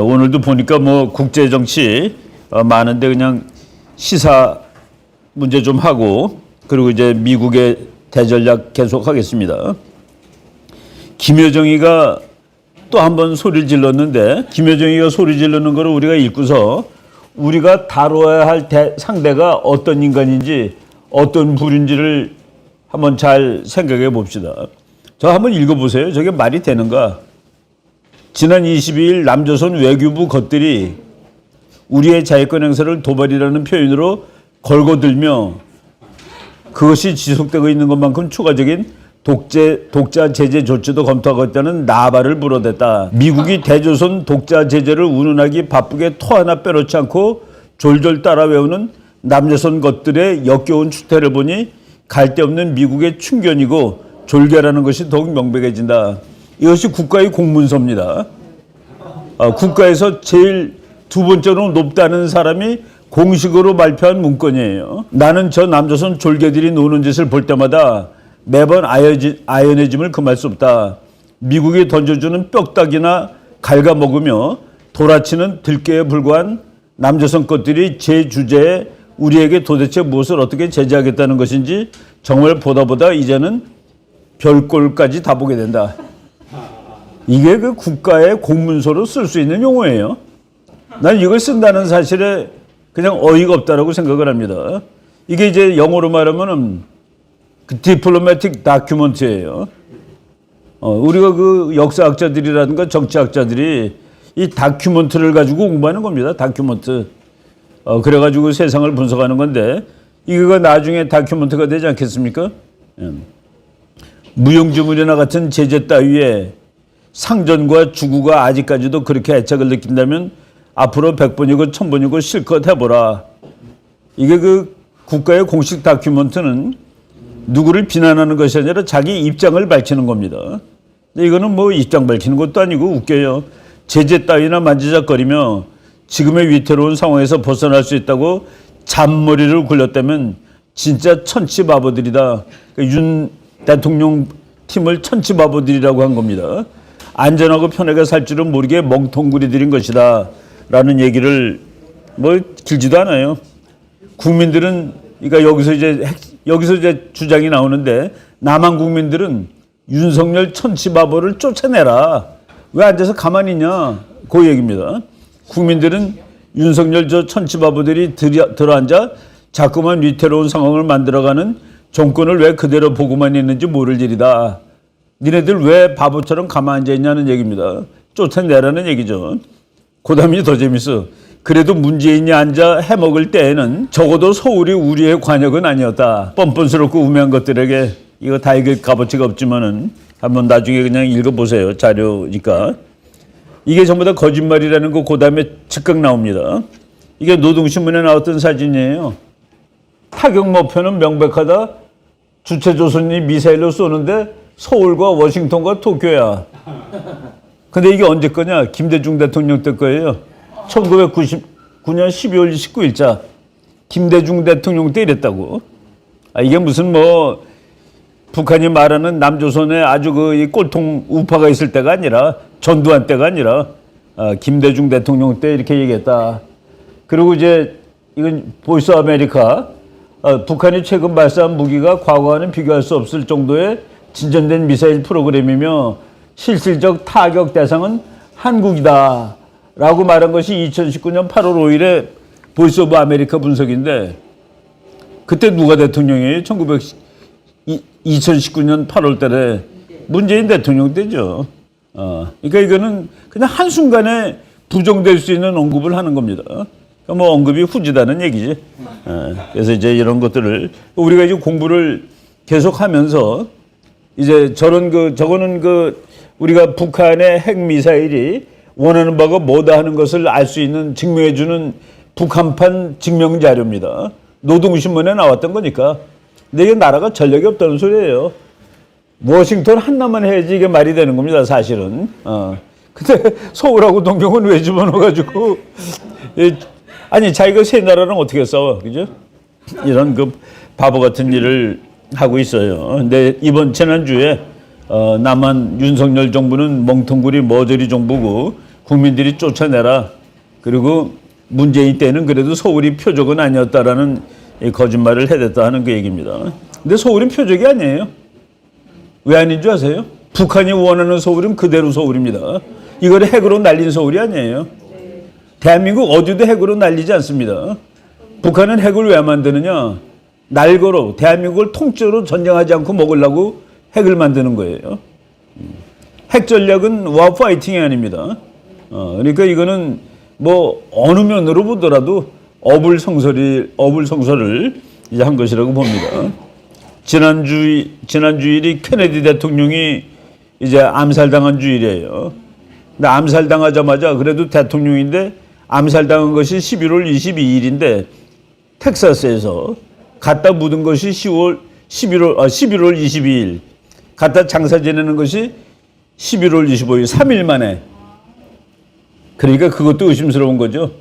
오늘도 보니까 뭐 국제 정치 많은데 그냥 시사 문제 좀 하고 그리고 이제 미국의 대전략 계속하겠습니다. 김여정이가 또 한 번 소리를 질렀는데 김여정이가 소리 지르는 거를 우리가 읽고서 우리가 다뤄야 할 상대가 어떤 인간인지 어떤 부류인지를 한번 잘 생각해 봅시다. 저 한번 읽어보세요. 저게 말이 되는가? 지난 22일 남조선 외교부 것들이 우리의 자유권 행사를 도발이라는 표현으로 걸고들며 그것이 지속되고 있는 것만큼 추가적인 독자 제재 조치도 검토하고 있다는 나발을 불어댔다. 미국이 대조선 독자 제재를 운운하기 바쁘게 토 하나 빼놓지 않고 졸졸 따라 외우는 남조선 것들의 역겨운 추태를 보니 갈데없는 미국의 충견이고 졸결하는 것이 더욱 명백해진다. 이것이 국가의 공문서입니다. 국가에서 제일 두 번째로 높다는 사람이 공식으로 발표한 문건이에요. 나는 저 남조선 졸개들이 노는 짓을 볼 때마다 매번 아연해짐을 금할 수 없다. 미국이 던져주는 뼈다귀나 갉아먹으며 돌아치는 들깨에 불과한 남조선 것들이 제 주제에 우리에게 도대체 무엇을 어떻게 제재하겠다는 것인지 정말 보다 이제는 별꼴까지 다 보게 된다. 이게 그 국가의 공문서로 쓸 수 있는 용어예요. 난 이걸 쓴다는 사실에 그냥 어이가 없다라고 생각을 합니다. 이게 이제 영어로 말하면은 그 디플로매틱 다큐먼트예요. 우리가 그 역사학자들이라든가 정치학자들이 이 다큐먼트를 가지고 공부하는 겁니다. 다큐먼트. 그래가지고 세상을 분석하는 건데 이거가 나중에 다큐먼트가 되지 않겠습니까? 무용지물이나 같은 제재 따위에 상전과 주구가 아직까지도 그렇게 애착을 느낀다면 앞으로 100번이고 1000번이고 실컷 해보라. 이게 그 국가의 공식 다큐먼트는 누구를 비난하는 것이 아니라 자기 입장을 밝히는 겁니다. 근데 이거는 뭐 입장 밝히는 것도 아니고 웃겨요. 제재 따위나 만지작거리며 지금의 위태로운 상황에서 벗어날 수 있다고 잔머리를 굴렸다면 진짜 천치바보들이다. 그러니까 윤 대통령 팀을 천치바보들이라고 한 겁니다. 안전하고 편하게 살 줄은 모르게 멍텅구리들인 것이다 라는 얘기를 뭐 길지도 않아요. 국민들은 그러니까 여기서 이제 주장이 나오는데 남한 국민들은 윤석열 천치바보를 쫓아내라. 왜 앉아서 가만히 있냐? 그 얘기입니다. 국민들은 윤석열 저 천치바보들이 들어앉아 자꾸만 위태로운 상황을 만들어가는 정권을 왜 그대로 보고만 있는지 모를 일이다. 니네들 왜 바보처럼 가만히 앉아있냐는 얘기입니다. 쫓아내라는 얘기죠. 그 다음이 더 재밌어. 그래도 문재인이 앉아 해먹을 때에는 적어도 서울이 우리의 관역은 아니었다. 뻔뻔스럽고 우매한 것들에게 이거 다 읽을 값어치가 없지만은 한번 나중에 그냥 읽어보세요. 자료니까. 이게 전부 다 거짓말이라는 거 그 다음에 즉각 나옵니다. 이게 노동신문에 나왔던 사진이에요. 타격 목표는 명백하다. 주체조선이 미사일로 쏘는데 서울과 워싱턴과 도쿄야. 근데 이게 언제 거냐? 김대중 대통령 때 거예요. 1999년 12월 19일자 김대중 대통령 때 이랬다고. 이게 무슨 뭐 북한이 말하는 남조선에 아주 그 꼴통 우파가 있을 때가 아니라 전두환 때가 아니라 김대중 대통령 때 이렇게 얘기했다. 그리고 이제 이건 보이스 아메리카 북한이 최근 발사한 무기가 과거와는 비교할 수 없을 정도의 진전된 미사일 프로그램이며 실질적 타격 대상은 한국이다 라고 말한 것이 2019년 8월 5일에 보이스 오브 아메리카 분석인데 그때 누가 대통령이에요? 2019년 8월 달에 문재인 대통령 때죠. 그러니까 이거는 그냥 한순간에 부정될 수 있는 언급을 하는 겁니다. 그러니까 뭐 언급이 후지다는 얘기지. 그래서 이제 이런 것들을 우리가 이제 공부를 계속하면서 이제 저거는 우리가 북한의 핵미사일이 원하는 바가 뭐다 하는 것을 알 수 있는 증명해주는 북한판 증명자료입니다. 노동신문에 나왔던 거니까. 근데 이게 나라가 전력이 없다는 소리예요. 워싱턴 하나만 해야지 이게 말이 되는 겁니다, 사실은. 근데 서울하고 동경은 왜 집어넣어가지고. 아니, 자기가 세 나라랑 어떻게 싸워, 그죠? 이런 그 바보 같은 일을 하고 있어요. 근데 지난주에 남한 윤석열 정부는 멍텅구리 머저리 정부고 국민들이 쫓아내라. 그리고 문재인 때는 그래도 서울이 표적은 아니었다라는 거짓말을 해댔다 하는 그 얘기입니다. 근데 서울은 표적이 아니에요. 왜 아닌 줄 아세요? 북한이 원하는 서울은 그대로 서울입니다. 이걸 핵으로 날린 서울이 아니에요. 대한민국 어디도 핵으로 날리지 않습니다. 북한은 핵을 왜 만드느냐? 날거로 대한민국을 통째로 전쟁하지 않고 먹으려고 핵을 만드는 거예요. 핵 전략은 와 파이팅이 아닙니다. 그러니까 이거는 뭐 어느 면으로 보더라도 어불성설을 이제 한 것이라고 봅니다. 지난 주일이 케네디 대통령이 이제 암살당한 주일이에요. 근데 암살당하자마자 그래도 대통령인데 암살당한 것이 11월 22일인데 텍사스에서 갖다 묻은 것이 11월 22일, 갖다 장사 지내는 것이 11월 25일, 3일 만에. 그러니까 그것도 의심스러운 거죠.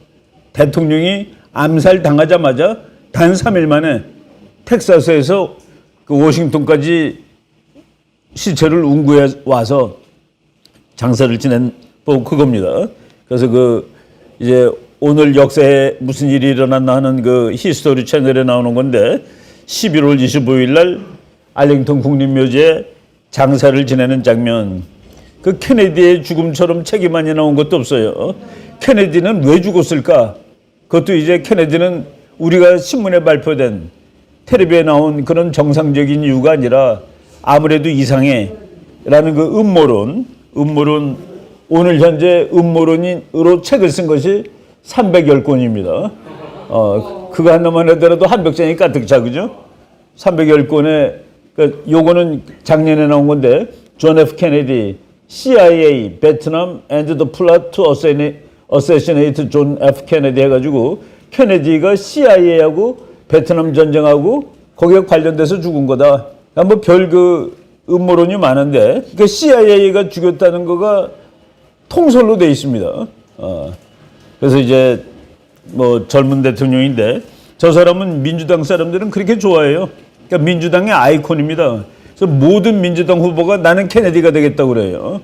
대통령이 암살당하자마자 단 3일 만에 텍사스에서 그 워싱턴까지 시체를 운구해 와서 장사를 지낸 뭐 그겁니다. 그래서 그 이제 오늘 역사에 무슨 일이 일어났나 하는 그 히스토리 채널에 나오는 건데 11월 25일 날 알링턴 국립묘지에 장사를 지내는 장면. 그 케네디의 죽음처럼 책이 많이 나온 것도 없어요. 케네디는 왜 죽었을까? 그것도 이제 케네디는 우리가 신문에 발표된 텔레비에 나온 그런 정상적인 이유가 아니라 아무래도 이상해라는 그 음모론 오늘 현재 음모론으로 책을 쓴 것이 310권입니다. 그거 하나만 하더라도 한 벽장이 가득 차, 그죠? 310권에, 요거는 작년에 나온 건데, 존 F. 케네디, CIA, 베트남 and the plot to assassinate John F. Kennedy 해가지고, 케네디가 CIA하고 베트남 전쟁하고 거기에 관련돼서 죽은 거다. 뭐 별 그 음모론이 많은데, 그 CIA가 죽였다는 거가 통설로 돼 있습니다. 그래서 이제 뭐 젊은 대통령인데 저 사람은 민주당 사람들은 그렇게 좋아해요. 그러니까 민주당의 아이콘입니다. 그래서 모든 민주당 후보가 나는 케네디가 되겠다고 그래요.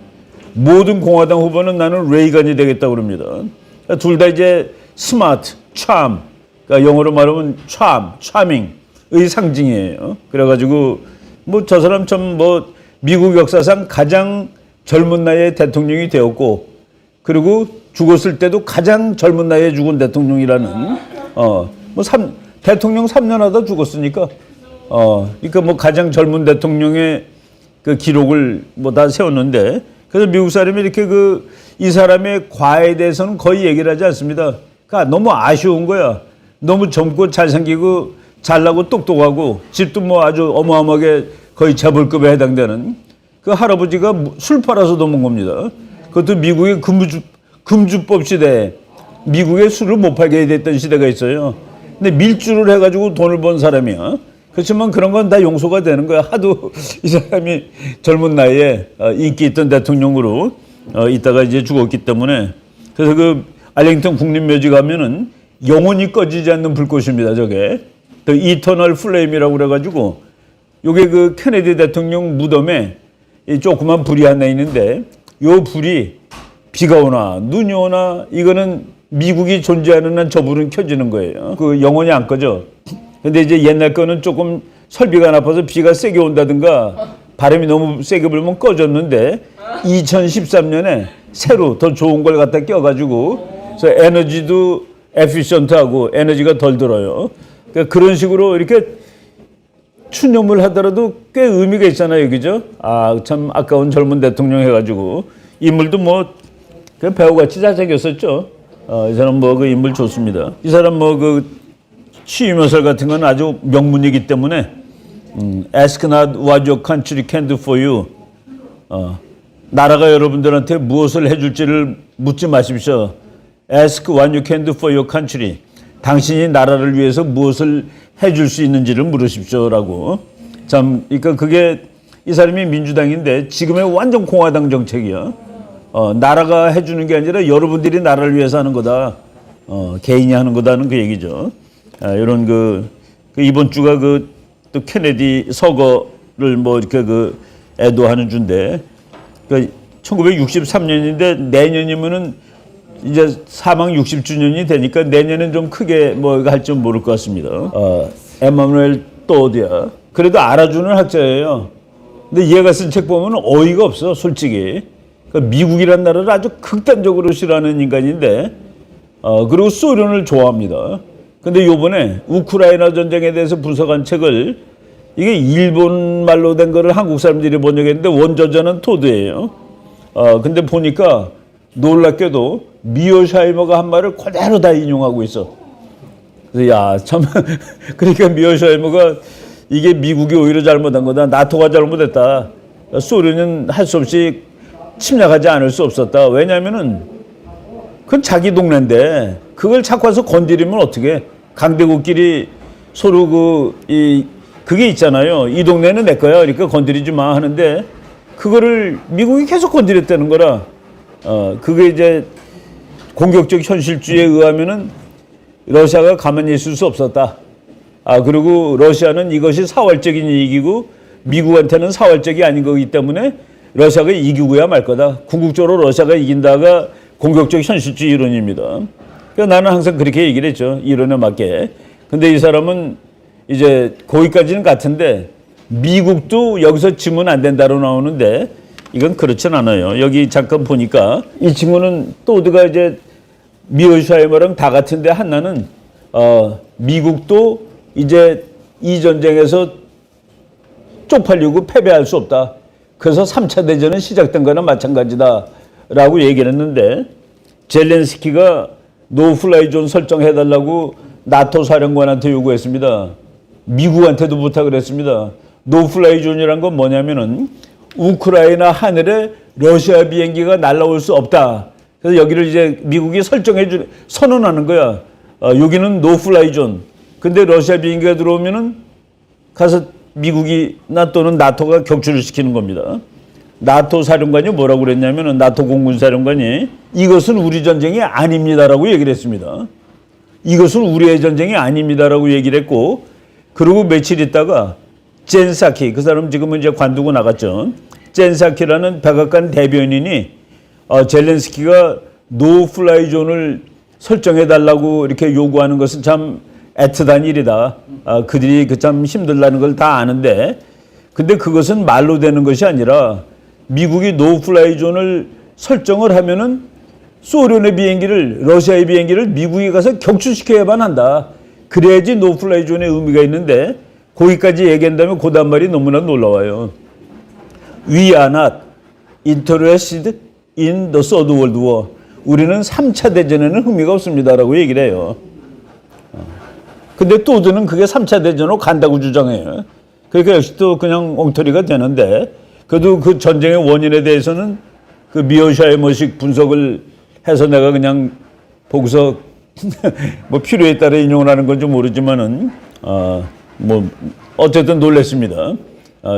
모든 공화당 후보는 나는 레이건이 되겠다고 그럽니다. 그러니까 둘 다 이제 스마트, 참, 그러니까 영어로 말하면 차밍의 상징이에요. 그래가지고 뭐 저 사람 참 뭐 미국 역사상 가장 젊은 나이에 대통령이 되었고, 그리고 죽었을 때도 가장 젊은 나이에 죽은 대통령이라는, 대통령 3년 하다 죽었으니까, 그러니까 뭐 가장 젊은 대통령의 그 기록을 뭐 다 세웠는데, 그래서 미국 사람이 이렇게 이 사람의 과에 대해서는 거의 얘기를 하지 않습니다. 그러니까 너무 아쉬운 거야. 너무 젊고 잘생기고 잘나고 똑똑하고 집도 뭐 아주 어마어마하게 거의 재벌급에 해당되는 그 할아버지가 술 팔아서 도문 겁니다. 그것도 미국의 금주법 시대에 미국에 술을 못 팔게 됐던 시대가 있어요. 근데 밀주를 해가지고 돈을 번 사람이야. 그렇지만 그런 건 다 용서가 되는 거야. 하도 이 사람이 젊은 나이에 인기 있던 대통령으로 있다가 이제 죽었기 때문에. 그래서 그 알링턴 국립묘지 가면은 영원히 꺼지지 않는 불꽃입니다. 저게 이터널 플레임이라고 그래가지고 요게 그 케네디 대통령 무덤에 이 조그만 불이 하나 있는데 요 불이 비가 오나 눈이 오나 이거는 미국이 존재하는 한 저 불은 켜지는 거예요. 그 영원히 안 꺼져. 근데 이제 옛날 거는 조금 설비가 나빠서 비가 세게 온다든가 바람이 너무 세게 불면 꺼졌는데 2013년에 새로 더 좋은 걸 갖다 껴가지고 그래서 에너지도 에피션트하고 에너지가 덜 들어요. 그러니까 그런 식으로 이렇게 추념을 하더라도 꽤 의미가 있잖아요, 그죠? 참 아까운 젊은 대통령 해가지고 인물도 뭐 배우같이 잘생겼었죠. 이 사람 뭐 그 인물 좋습니다. 이 사람 뭐 그 취임연설 같은 건 아주 명문이기 때문에 Ask not what your country can do for you. 나라가 여러분들한테 무엇을 해줄지를 묻지 마십시오. Ask what you can do for your country. 당신이 나라를 위해서 무엇을 해줄 수 있는지를 물으십시오라고. 참, 그러니까 그게 이 사람이 민주당인데 지금의 완전 공화당 정책이야. 나라가 해주는 게 아니라 여러분들이 나라를 위해서 하는 거다. 개인이 하는 거다는 그 얘기죠. 이런 그 이번 주가 또 케네디 서거를 뭐 이렇게 애도하는 주인데, 1963년인데 내년이면은 이제 사망 60주년이 되니까 내년엔 좀 크게 뭐 할지 모를 것 같습니다. 에마누엘 또디아. 그래도 알아주는 학자예요. 근데 얘가 쓴 책 보면 어이가 없어, 솔직히. 그러니까 미국이란 나라를 아주 극단적으로 싫어하는 인간인데, 그리고 소련을 좋아합니다. 근데 요번에 우크라이나 전쟁에 대해서 분석한 책을 이게 일본 말로 된 거를 한국 사람들이 번역했는데 원저자는 토드예요. 근데 보니까 놀랍게도 미어샤이머가 한 말을 그대로 다 인용하고 있어. 그래서 야, 참. 그러니까 미어샤이머가 이게 미국이 오히려 잘못한 거다. 나토가 잘못했다. 소련은 할 수 없이 침략하지 않을 수 없었다. 왜냐면은 그건 자기 동네인데 그걸 자꾸 와서 건드리면 어떻게? 강대국끼리 서로 그게 있잖아요. 이 동네는 내 거야. 그러니까 건드리지 마 하는데 그거를 미국이 계속 건드렸다는 거라. 그게 이제 공격적 현실주의에 의하면은 러시아가 가만히 있을 수 없었다. 그리고 러시아는 이것이 사활적인 이익이고 미국한테는 사활적이 아닌 거기 때문에 러시아가 이기고야 말 거다. 궁극적으로 러시아가 이긴다가 공격적 현실주의 이론입니다. 그러니까 나는 항상 그렇게 얘기를 했죠. 이론에 맞게. 근데 이 사람은 이제 거기까지는 같은데 미국도 여기서 지면 안 된다로 나오는데 이건 그렇진 않아요. 여기 잠깐 보니까 이 친구는 또드가 이제 미어샤이머랑 다 같은데 하나는 미국도 이제 이 전쟁에서 쪽팔리고 패배할 수 없다. 그래서 3차 대전은 시작된 거나 마찬가지다라고 얘기를 했는데 젤렌스키가 노플라이 존 설정해달라고 나토 사령관한테 요구했습니다. 미국한테도 부탁을 했습니다. 노플라이 존이란 건 뭐냐면은 우크라이나 하늘에 러시아 비행기가 날아올 수 없다. 그래서 여기를 이제 미국이 선언하는 거야. 여기는 노플라이 존. 근데 러시아 비행기가 들어오면은 가서 미국이나 또는 나토가 격추를 시키는 겁니다. 나토 사령관이 뭐라고 그랬냐면은 나토 공군 사령관이 이것은 우리 전쟁이 아닙니다라고 얘기를 했습니다. 이것은 우리의 전쟁이 아닙니다라고 얘기를 했고 그리고 며칠 있다가 젠사키 그 사람 지금은 이제 관두고 나갔죠. 젠사키라는 백악관 대변인이 젤렌스키가 노플라이 존을 설정해달라고 이렇게 요구하는 것은 참 애틋한 일이다. 그들이 참 힘들다는 걸 다 아는데 근데 그것은 말로 되는 것이 아니라 미국이 노플라이 존을 설정을 하면은 소련의 비행기를 러시아의 비행기를 미국이 가서 격추시켜야만 한다. 그래야지 노플라이 존의 의미가 있는데 거기까지 얘기한다면 그 단말이 너무나 놀라워요. We are not interested in the third world war. 우리는 3차 대전에는 흥미가 없습니다라고 얘기를 해요. 근데 또드는 그게 3차 대전으로 간다고 주장해요. 그러니까 역시 또 그냥 엉터리가 되는데 그래도 그 전쟁의 원인에 대해서는 그 미어샤이머식 분석을 해서 내가 그냥 보고서 뭐 필요에 따라 인용을 하는 건지 모르지만은 뭐 어쨌든 놀랐습니다.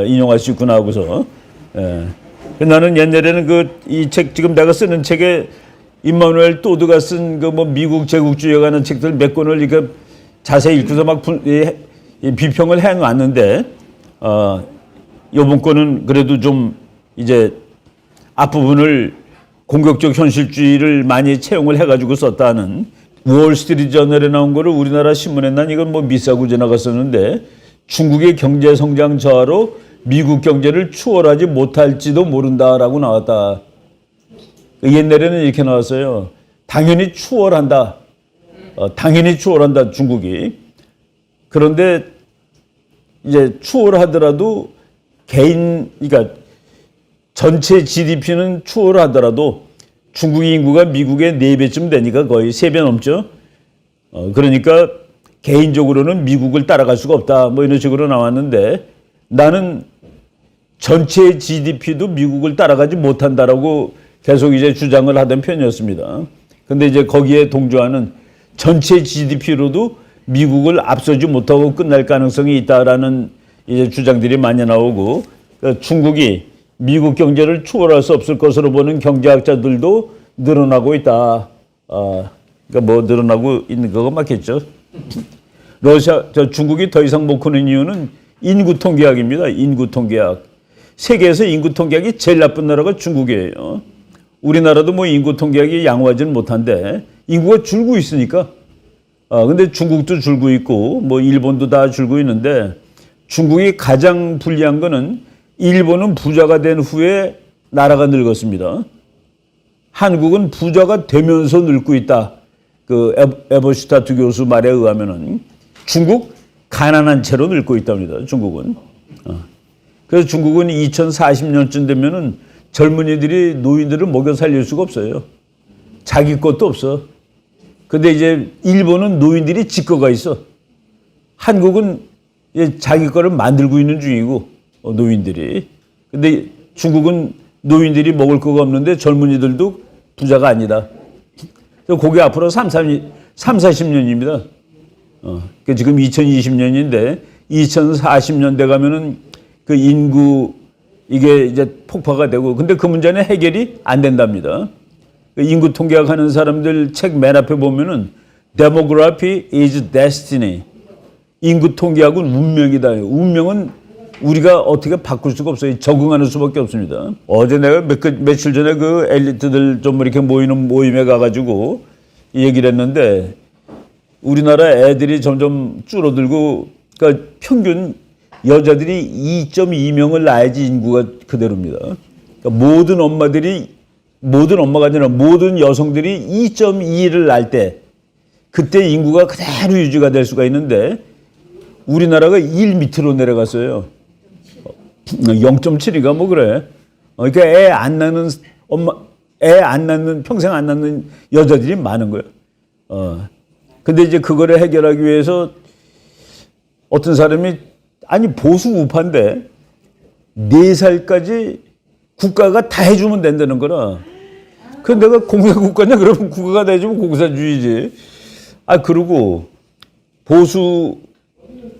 인용할 수 있구나 하고서. 나는 옛날에는 이 책 지금 내가 쓰는 책에 임마누엘 또드가 쓴 그 뭐 미국 제국주의에 관한 책들 몇 권을 이렇게 자세히 읽고서 막 비평을 해놨는데 이번 거는 그래도 좀 이제 앞부분을 공격적 현실주의를 많이 채용을 해가지고 썼다는 월스트리트 저널에 나온 거를 우리나라 신문에 난 이건 뭐 미사고 지나갔었는데 중국의 경제 성장 저하로 미국 경제를 추월하지 못할지도 모른다라고 나왔다. 옛날에는 이렇게 나왔어요. 당연히 추월한다. 당연히 추월한다 중국이. 그런데 이제 추월하더라도 그러니까 전체 GDP는 추월하더라도 중국 인구가 미국의 4배쯤 되니까 거의 3배 넘죠. 그러니까 개인적으로는 미국을 따라갈 수가 없다. 뭐 이런 식으로 나왔는데 나는 전체 GDP도 미국을 따라가지 못한다라고 계속 이제 주장을 하던 편이었습니다. 근데 이제 거기에 동조하는 전체 GDP로도 미국을 앞서지 못하고 끝날 가능성이 있다라는 이제 주장들이 많이 나오고 그러니까 중국이 미국 경제를 추월할 수 없을 것으로 보는 경제학자들도 늘어나고 있다. 그러니까 뭐 늘어나고 있는 거가 맞겠죠. 중국이 더 이상 못 크는 이유는 인구 통계학입니다. 인구 통계학. 세계에서 인구 통계학이 제일 나쁜 나라가 중국이에요. 우리나라도 뭐 인구 통계학이 양호하지는 못한데 인구가 줄고 있으니까. 근데 중국도 줄고 있고 뭐 일본도 다 줄고 있는데 중국이 가장 불리한 거는 일본은 부자가 된 후에 나라가 늙었습니다. 한국은 부자가 되면서 늙고 있다. 그 에버슈타트 교수 말에 의하면은 중국 가난한 채로 늙고 있답니다. 중국은. 그래서 중국은 2040년쯤 되면은 젊은이들이 노인들을 먹여 살릴 수가 없어요. 자기 것도 없어. 근데 이제 일본은 노인들이 지거가 있어. 한국은 자기 거를 만들고 있는 중이고 노인들이. 근데 중국은 노인들이 먹을 거가 없는데 젊은이들도 부자가 아니다. 그래서 그게 앞으로 40년입니다. 지금 2020년인데 2040년대 가면은 그 인구 이게 이제 폭파가 되고 근데 그 문제는 해결이 안 된답니다. 인구 통계학 하는 사람들 책 맨 앞에 보면은 Demography is destiny. 인구 통계학은 운명이다. 운명은 우리가 어떻게 바꿀 수가 없어요. 적응하는 수밖에 없습니다. 어제 내가 며칠 전에 그 엘리트들 좀 이렇게 모이는 모임에 가가지고 얘기를 했는데 우리나라 애들이 점점 줄어들고 그러니까 평균 여자들이 2.2명을 낳아야지 인구가 그대로입니다. 그러니까 모든 엄마가 아니라 모든 여성들이 2.2를 낳을 때 그때 인구가 그대로 유지가 될 수가 있는데 우리나라가 1 밑으로 내려갔어요. 0.7인가 뭐 그래. 그러니까 애 안 낳는 평생 안 낳는 여자들이 많은 거예요. 근데 이제 그거를 해결하기 위해서 어떤 사람이 아니 보수 우파인데 4살까지 국가가 다 해주면 된다는 거라. 그 내가 공산국가냐? 그러면 국가가 다 해주면 공산주의지. 그리고 보수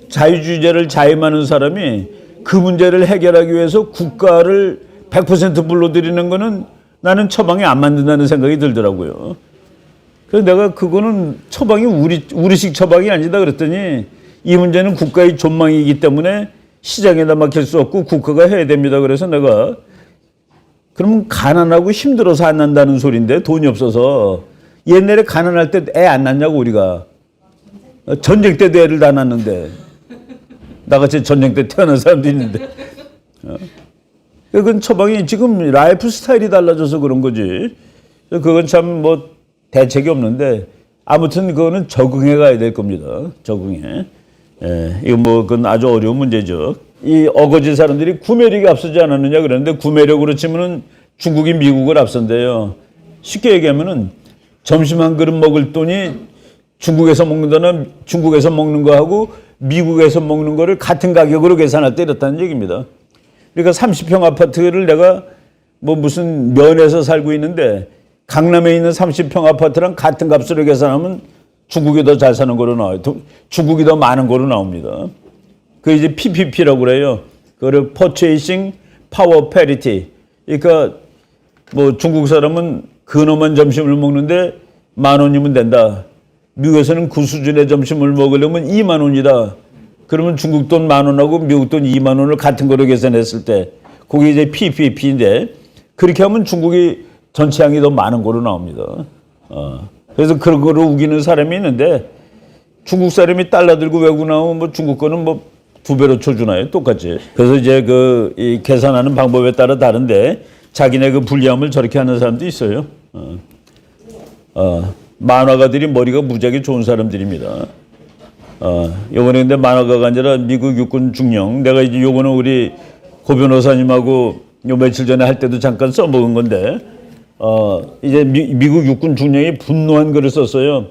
자유주의자를 자임하는 사람이 그 문제를 해결하기 위해서 국가를 100% 불러들이는 거는 나는 처방이 안 맞는다는 생각이 들더라고요. 그래서 내가 그거는 처방이 우리식 처방이 아니다 그랬더니 이 문제는 국가의 존망이기 때문에 시장에다 맡길 수 없고 국가가 해야 됩니다. 그래서 내가 그러면 가난하고 힘들어서 안 난다는 소리인데 돈이 없어서 옛날에 가난할 때 애 안 낳냐고 우리가 전쟁 때도 애를 다 낳는데 나같이 전쟁 때 태어난 사람도 있는데 그건 처방이 지금 라이프 스타일이 달라져서 그런 거지. 그건 참 뭐 대책이 없는데 아무튼 그거는 적응해 가야 될 겁니다. 적응해. 이거 뭐 그건 아주 어려운 문제죠. 이 어거지 사람들이 구매력이 앞서지 않았느냐 그러는데 구매력으로 치면은 중국이 미국을 앞선대요. 쉽게 얘기하면은 점심 한 그릇 먹을 돈이 중국에서 먹는다는 중국에서 먹는 거하고 미국에서 먹는 거를 같은 가격으로 계산할 때 이렇다는 얘기입니다. 그러니까 30평 아파트를 내가 뭐 무슨 면에서 살고 있는데 강남에 있는 30평 아파트랑 같은 값으로 계산하면 중국이 더 잘 사는 거로 나와요. 중국이 더 많은 거로 나옵니다. 그 이제 PPP라고 그래요. 그거를 Purchasing Power Parity. 그러니까 뭐 중국 사람은 근엄한 점심을 먹는데 10,000원이면 된다. 미국에서는 그 수준의 점심을 먹으려면 20,000원이다. 그러면 중국 돈 10,000원하고 미국 돈 20,000원을 같은 거로 계산했을 때 그게 이제 PPP인데 그렇게 하면 중국이 전체 양이 더 많은 거로 나옵니다. 그래서 그런 거로 우기는 사람이 있는데 중국 사람이 달러 들고 외국 나오면 뭐 중국 거는 뭐 2배로 쳐주나요? 똑같이. 그래서 이제 이 계산하는 방법에 따라 다른데 자기네 그 불리함을 저렇게 하는 사람도 있어요. 만화가들이 머리가 무지하게 좋은 사람들입니다. 요번에 근데 만화가가 아니라 미국 육군 중령. 내가 이제 요거는 우리 고 변호사님하고 요 며칠 전에 할 때도 잠깐 써먹은 건데, 이제 미국 육군 중령이 분노한 글을 썼어요.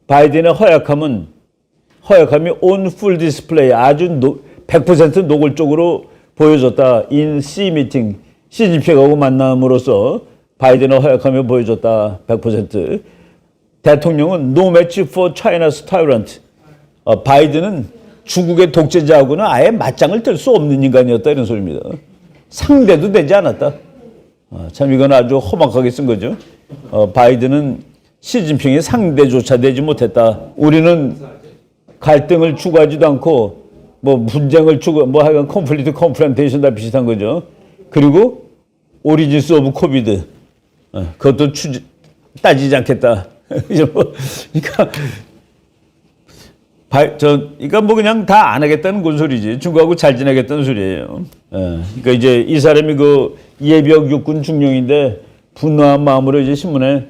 바이든의 허약함이 on full display 아주 100% 노골적으로 보여줬다. in C meeting. 시진핑하고 만남으로써 바이든의 허약함을 보여줬다. 100%. 대통령은 no match for China's tyrant. 바이든은 중국의 독재자하고는 아예 맞짱을 뜰 수 없는 인간이었다. 이런 소리입니다. 상대도 되지 않았다. 참 이건 아주 험악하게 쓴 거죠. 바이든은 시진핑의 상대조차 되지 못했다. 우리는 갈등을 추구하지도 않고 뭐 분쟁을 뭐 하여간 컴플리트 컴프런테이션 다 비슷한 거죠. 그리고 오리진스 오브 코비드. 그것도 따지지 않겠다. 그러니까 그러니까 뭐 그냥 다 안 하겠다는 건 소리지. 중국하고 잘 지내겠다는 소리예요. 그러니까 이제 이 사람이 그 예비역 육군 중령인데 분노한 마음으로 이제 신문에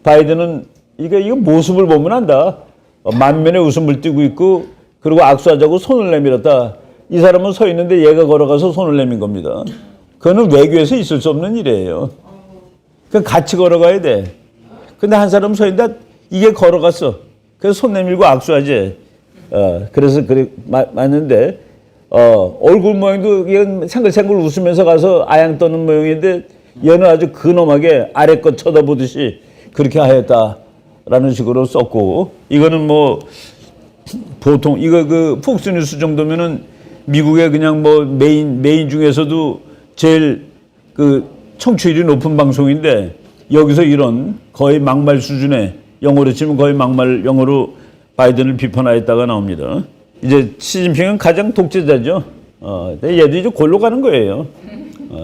바이든은 이거 모습을 보면 안다. 만면에 웃음을 띠고 있고 그리고 악수하자고 손을 내밀었다. 이 사람은 서 있는데 얘가 걸어가서 손을 내민 겁니다. 그거는 외교에서 있을 수 없는 일이에요. 그 같이 걸어가야 돼. 근데 한 사람 서 있는데 이게 걸어갔어. 그래서 손 내밀고 악수하지. 그래서 그래 맞는데 얼굴 모양도 이건 생글생글 웃으면서 가서 아양 떠는 모양인데 얘는 아주 근엄하게 아래 것 쳐다보듯이 그렇게 하였다라는 식으로 썼고 이거는 뭐 보통 이거 그 폭스뉴스 정도면은 미국의 그냥 뭐 메인 중에서도 제일 그 청취율이 높은 방송인데 여기서 이런 거의 막말 수준의 영어로 치면 거의 막말 영어로 바이든을 비판하였다가 나옵니다. 이제 시진핑은 가장 독재자죠. 얘도 이제 골로 가는 거예요.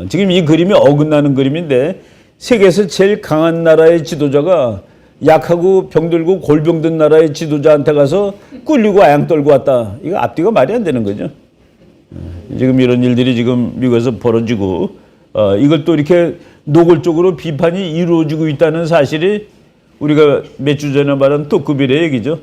지금 이 그림이 어긋나는 그림인데 세계에서 제일 강한 나라의 지도자가 약하고 병들고 골병 든 나라의 지도자한테 가서 꿀리고 아양 떨고 왔다. 이거 앞뒤가 말이 안 되는 거죠. 지금 이런 일들이 지금 미국에서 벌어지고 이걸 또 이렇게 노골적으로 비판이 이루어지고 있다는 사실이 우리가 몇 주 전에 말한 뚜꾸빌의 얘기죠.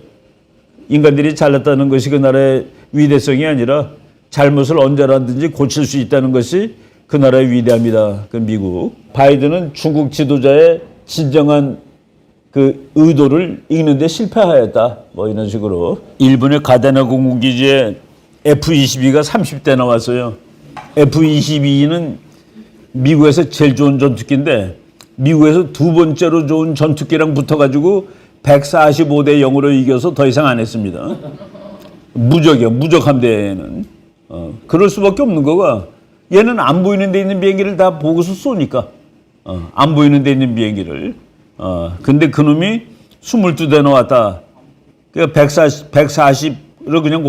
인간들이 잘났다는 것이 그 나라의 위대성이 아니라 잘못을 언제라든지 고칠 수 있다는 것이 그 나라의 위대함이다. 그 미국. 바이든은 중국 지도자의 진정한 그 의도를 읽는데 실패하였다. 뭐 이런 식으로. 일본의 가데나 공군기지에 F-22가 30대 나왔어요. F-22는 미국에서 제일 좋은 전투기인데 미국에서 두 번째로 좋은 전투기랑 붙어가지고 145대 0으로 이겨서 더 이상 안 했습니다. 무적이야. 무적 함대는. 그럴 수밖에 없는 거가 얘는 안 보이는 데 있는 비행기를 다 보고서 쏘니까. 안 보이는 데 있는 비행기를. 근데 그놈이 22대 나왔다. 그러니까 140으로 그냥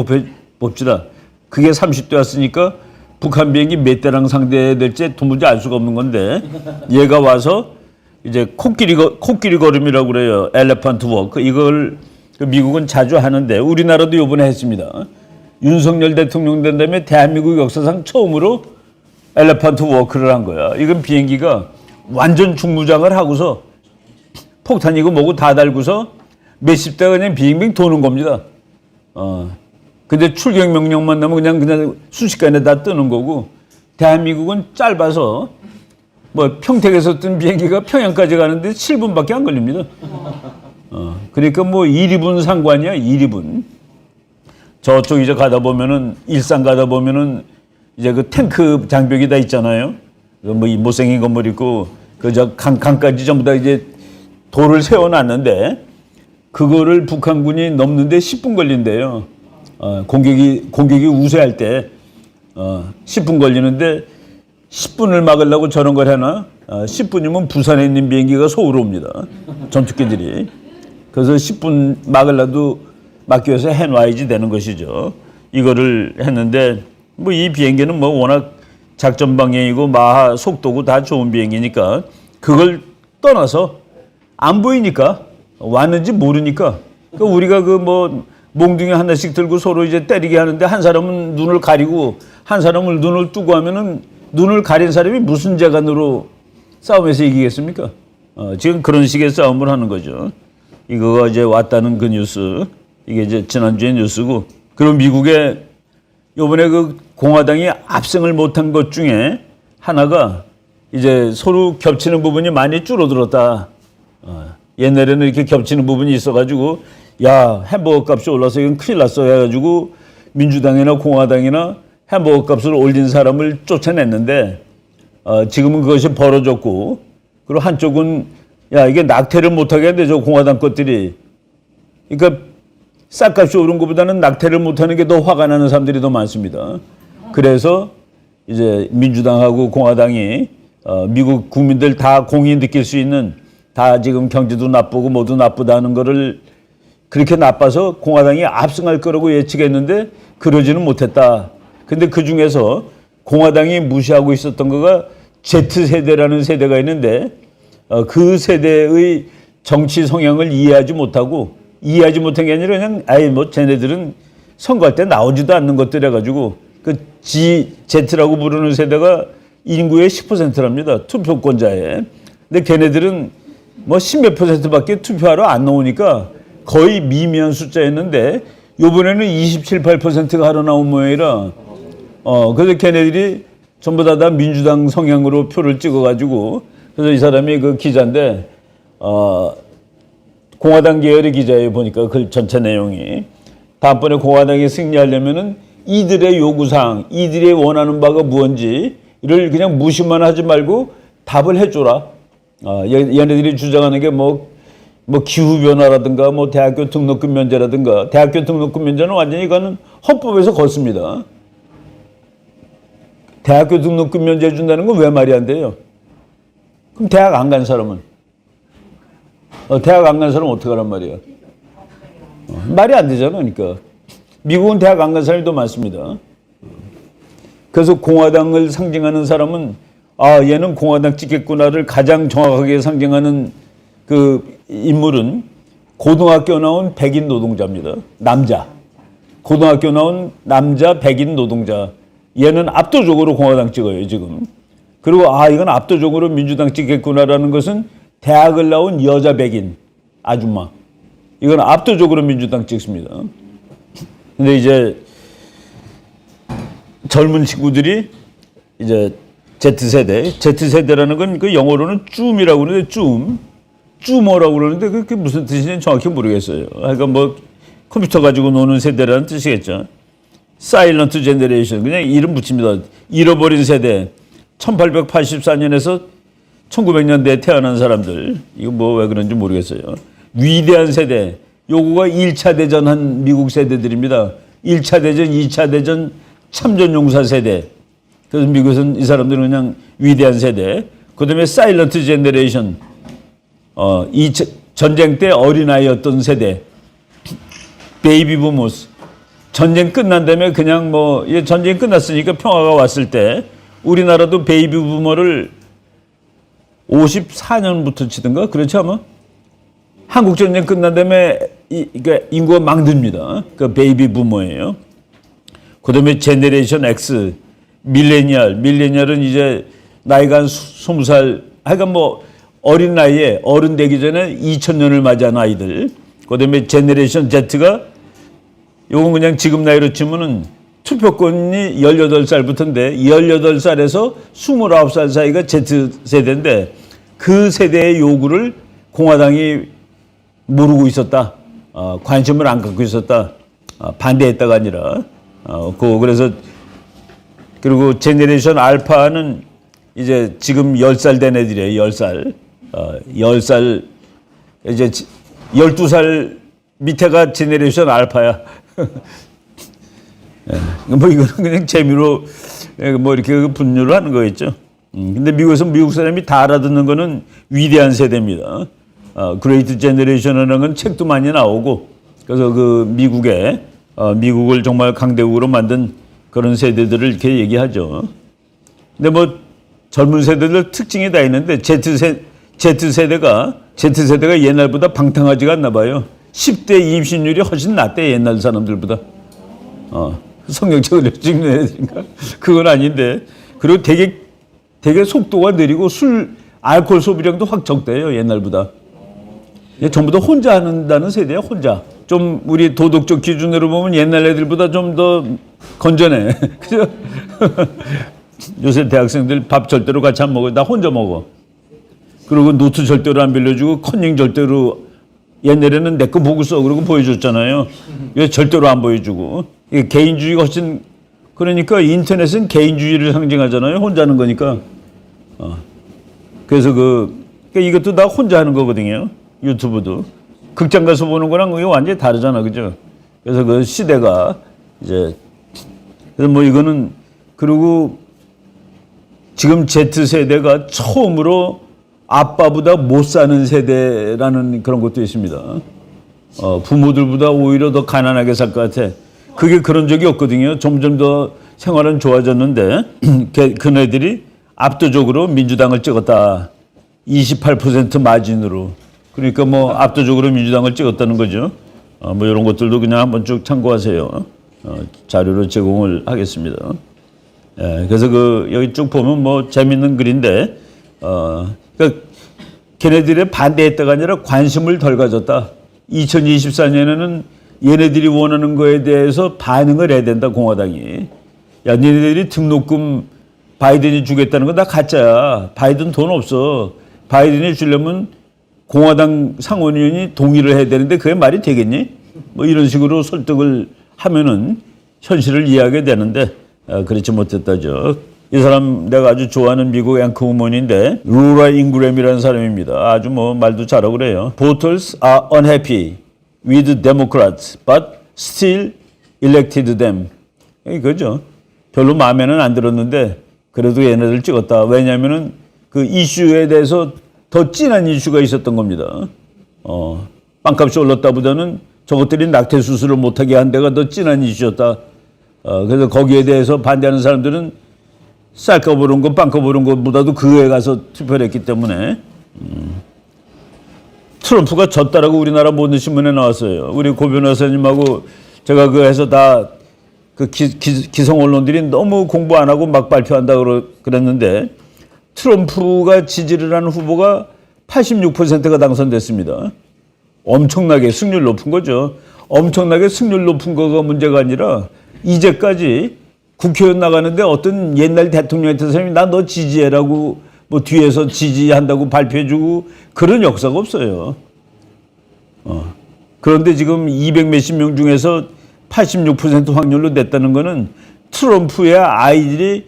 봅시다. 그게 30대 왔으니까 북한 비행기 몇 대랑 상대해야 될지 도무지 알 수가 없는 건데 얘가 와서 이제 코끼리 걸음이라고 그래요. 엘레펀트 워크. 이걸 미국은 자주 하는데 우리나라도 이번에 했습니다. 윤석열 대통령 된 다음에 대한민국 역사상 처음으로 엘레펀트 워크를 한 거야. 이건 비행기가 완전 중무장을 하고서 폭탄이고 뭐고 다 달고서 몇십 대가 그냥 빙빙 도는 겁니다. 근데 출격 명령만 나면 그냥 순식간에 다 뜨는 거고 대한민국은 짧아서 뭐 평택에서 뜬 비행기가 평양까지 가는데 7분밖에 안 걸립니다. 그러니까 뭐 1~2분 상관이야. 1~2분. 저쪽 이제 가다 보면은 일산 가다 보면은 이제 그 탱크 장벽이 다 있잖아요. 뭐 이 못생긴 건물 있고 그 저 강까지 전부 다 이제 돌을 세워놨는데 그거를 북한군이 넘는데 10분 걸린대요. 공격이 우세할 때 10분 걸리는데 10분을 막으려고 저런 걸 해놔. 10분이면 부산에 있는 비행기가 서울 옵니다. 전투기들이. 그래서 10분 막으려도 막기 위해서 해놔야지 되는 것이죠. 이거를 했는데 뭐 이 비행기는 뭐 워낙 작전 방향이고 마하 속도고 다 좋은 비행기니까 그걸 떠나서 안 보이니까 왔는지 모르니까 우리가 그 뭐 몽둥이 하나씩 들고 서로 이제 때리게 하는데 한 사람은 눈을 가리고 한 사람은 눈을 뜨고 하면은 눈을 가린 사람이 무슨 재간으로 싸움에서 이기겠습니까? 지금 그런 식의 싸움을 하는 거죠. 이거가 이제 왔다는 그 뉴스. 이게 이제 지난주에 뉴스고. 그리고 미국에 요번에 그 공화당이 압승을 못한 것 중에 하나가 이제 서로 겹치는 부분이 많이 줄어들었다. 옛날에는 이렇게 겹치는 부분이 있어가지고 야 햄버거 값이 올라서 이건 큰일 났어 해가지고 민주당이나 공화당이나 햄버거 값을 올린 사람을 쫓아냈는데 지금은 그것이 벌어졌고 그리고 한쪽은 야 이게 낙태를 못하게 하는데 저 공화당 것들이 그러니까 쌀값이 오른 것보다는 낙태를 못하는 게 더 화가 나는 사람들이 더 많습니다. 그래서 이제 민주당하고 공화당이 미국 국민들 다 공히 느낄 수 있는 다 지금 경제도 나쁘고 모두 나쁘다는 거를 그렇게 나빠서 공화당이 압승할 거라고 예측했는데 그러지는 못했다. 근데 그 중에서 공화당이 무시하고 있었던 거가 Z세대라는 세대가 있는데 그 세대의 정치 성향을 이해하지 못한 게 아니라 그냥 아예 뭐 쟤네들은 선거할 때 나오지도 않는 것들 해가지고 그 Z라고 부르는 세대가 인구의 10%랍니다. 투표권자에. 근데 걔네들은 뭐 10몇 %밖에 투표하러 안 나오니까 거의 미미한 숫자였는데 요번에는 27, 8%가 하러 나온 모양이라 그래서 걔네들이 전부 다 민주당 성향으로 표를 찍어가지고 그래서 이 사람이 그 기자인데 공화당 계열의 기자예요. 보니까 그 전체 내용이 다음번에 공화당이 승리하려면은 이들의 요구사항, 이들이 원하는 바가 무엇인지를 그냥 무시만 하지 말고 답을 해줘라. 얘네들이 주장하는 게 뭐 기후변화라든가 뭐 대학교 등록금 면제라든가 대학교 등록금 면제는 완전히 이거는 헌법에서 걷습니다. 대학교 등록금 면제 준다는 건 왜 말이 안 돼요? 그럼 대학 안 간 사람은? 대학 안 간 사람은 어떻게 하란 말이야? 말이 안 되잖아. 그러니까. 미국은 대학 안 간 사람이 더 많습니다. 그래서 공화당을 상징하는 사람은 얘는 공화당 찍겠구나를 가장 정확하게 상징하는 그 인물은 고등학교 나온 백인 노동자입니다. 남자. 고등학교 나온 남자 백인 노동자. 얘는 압도적으로 공화당 찍어요, 지금. 그리고 이건 압도적으로 민주당 찍겠구나라는 것은 대학을 나온 여자 백인 아줌마. 이건 압도적으로 민주당 찍습니다. 근데 이제 젊은 친구들이 이제 Z세대라는 건 그 영어로는 쭌이라고 그러는데 쭈머라고 그러는데 그게 무슨 뜻인지 정확히 모르겠어요. 그러니까 뭐 컴퓨터 가지고 노는 세대라는 뜻이겠죠. 사일런트 제너레이션 그냥 이름 붙입니다. 잃어버린 세대. 1884년에서 1900년대에 태어난 사람들. 이거 뭐 왜 그런지 모르겠어요. 위대한 세대. 요거가 1차 대전 한 미국 세대들입니다. 1차 대전, 2차 대전 참전용사 세대. 그래서 미국에서는 이 사람들은 그냥 위대한 세대. 그 다음에 사일런트 제너레이션. 전쟁 때 어린아이였던 세대. 베이비 부모스. 전쟁 끝난 다음에 그냥 전쟁이 끝났으니까 평화가 왔을 때 우리나라도 베이비 부모를 54년부터 치든가 그렇지 아마? 한국 전쟁 끝난 다음에 인구가 막 듭니다. 그 베이비 부모예요. 그 다음에 제네레이션 X, 밀레니얼은 이제 나이가 한 20살, 하여간 어린 나이에 어른 되기 전에 2000년을 맞이한 아이들. 그 다음에 제네레이션 Z가 요건 그냥 지금 나이로 치면은 투표권이 18살부터인데 18살에서 29살 사이가 Z세대인데 그 세대의 요구를 공화당이 모르고 있었다. 관심을 안 갖고 있었다. 반대했다가 아니라. 그래서 그리고 제네레이션 알파는 이제 지금 10살 된 애들이에요. 10살. 10살 이제 12살 밑에가 제네레이션 알파야. 이거는 그냥 재미로 이렇게 분류를 하는 거겠죠. 근데 미국에서 미국 사람이 다 알아듣는 거는 위대한 세대입니다. 그레이트 제너레이션이라는 건 책도 많이 나오고 그래서 그 미국을 정말 강대국으로 만든 그런 세대들을 이렇게 얘기하죠. 근데 젊은 세대들 특징이 다 있는데 Z세대가 옛날보다 방탕하지가 않나 봐요. 10대 임신율이 훨씬 낮대 옛날 사람들보다. 성경책을 읽는 애들인가? 그건 아닌데. 그리고 되게 속도가 느리고 알코올 소비량도 확 적대요 옛날보다. 전부 다 혼자 한다는 세대야 혼자. 좀 우리 도덕적 기준으로 보면 옛날 애들보다 좀 더 건전해. 그죠? 요새 대학생들 밥 절대로 같이 안 먹어. 나 혼자 먹어. 그리고 노트 절대로 안 빌려주고 컨닝 절대로 옛날에는 내 거 보고 써 그러고 보여줬잖아요. 왜 절대로 안 보여주고. 개인주의가 훨씬 그러니까 인터넷은 개인주의를 상징하잖아요. 혼자 하는 거니까. 그래서 그러니까 이것도 다 혼자 하는 거거든요. 유튜브도. 극장 가서 보는 거랑 그게 완전히 다르잖아. 그죠? 그래서 그 시대가 이제 그래서 이거는 그리고 지금 Z세대가 처음으로 아빠보다 못 사는 세대라는 그런 것도 있습니다. 부모들보다 오히려 더 가난하게 살 것 같아. 그게 그런 적이 없거든요. 점점 더 생활은 좋아졌는데 그네들이 압도적으로 민주당을 찍었다. 28% 마진으로. 그러니까 뭐 압도적으로 민주당을 찍었다는 거죠. 뭐 이런 것들도 그냥 한번 쭉 참고하세요. 자료로 제공을 하겠습니다. 예, 그래서 여기 쭉 보면 뭐 재밌는 글인데, 그러니까 걔네들의 반대했다가 아니라 관심을 덜 가졌다. 2024년에는 얘네들이 원하는 거에 대해서 반응을 해야 된다, 공화당이. 야, 얘네들이 등록금 바이든이 주겠다는 건 다 가짜야. 바이든 돈 없어. 바이든이 주려면 공화당 상원의원이 동의를 해야 되는데 그게 말이 되겠니? 뭐 이런 식으로 설득을 하면은 현실을 이해하게 되는데, 그렇지 못했다죠. 이 사람 내가 아주 좋아하는 미국 앵커 우먼인데 로라 잉그램이라는 사람입니다. 아주 뭐 말도 잘하고 그래요. Voters are unhappy with Democrats, but still elected them. 이거죠. 별로 마음에는 안 들었는데 그래도 얘네들 찍었다. 왜냐하면은 그 이슈에 대해서 더 진한 이슈가 있었던 겁니다. 빵값이 올랐다보다는 저것들이 낙태 수술을 못하게 한 데가 더 진한 이슈였다. 그래서 거기에 대해서 반대하는 사람들은 쌀값 오른 거, 빵값 오른 것보다도 그거에 가서 투표를 했기 때문에 트럼프가 졌다라고 우리나라 모든 신문에 나왔어요. 우리 고 변호사님하고 제가 해서 다 그 기성 언론들이 너무 공부 안 하고 막 발표한다고 그랬는데 트럼프가 지지를 하는 후보가 86%가 당선됐습니다. 엄청나게 승률 높은 거죠. 엄청나게 승률 높은 거가 문제가 아니라 이제까지 국회의원 나가는데 어떤 옛날 대통령한테 사람이 나 너 지지해라고 뭐 뒤에서 지지한다고 발표해주고 그런 역사가 없어요. 그런데 지금 200 몇십 명 중에서 86% 확률로 냈다는 거는 트럼프의 아이들이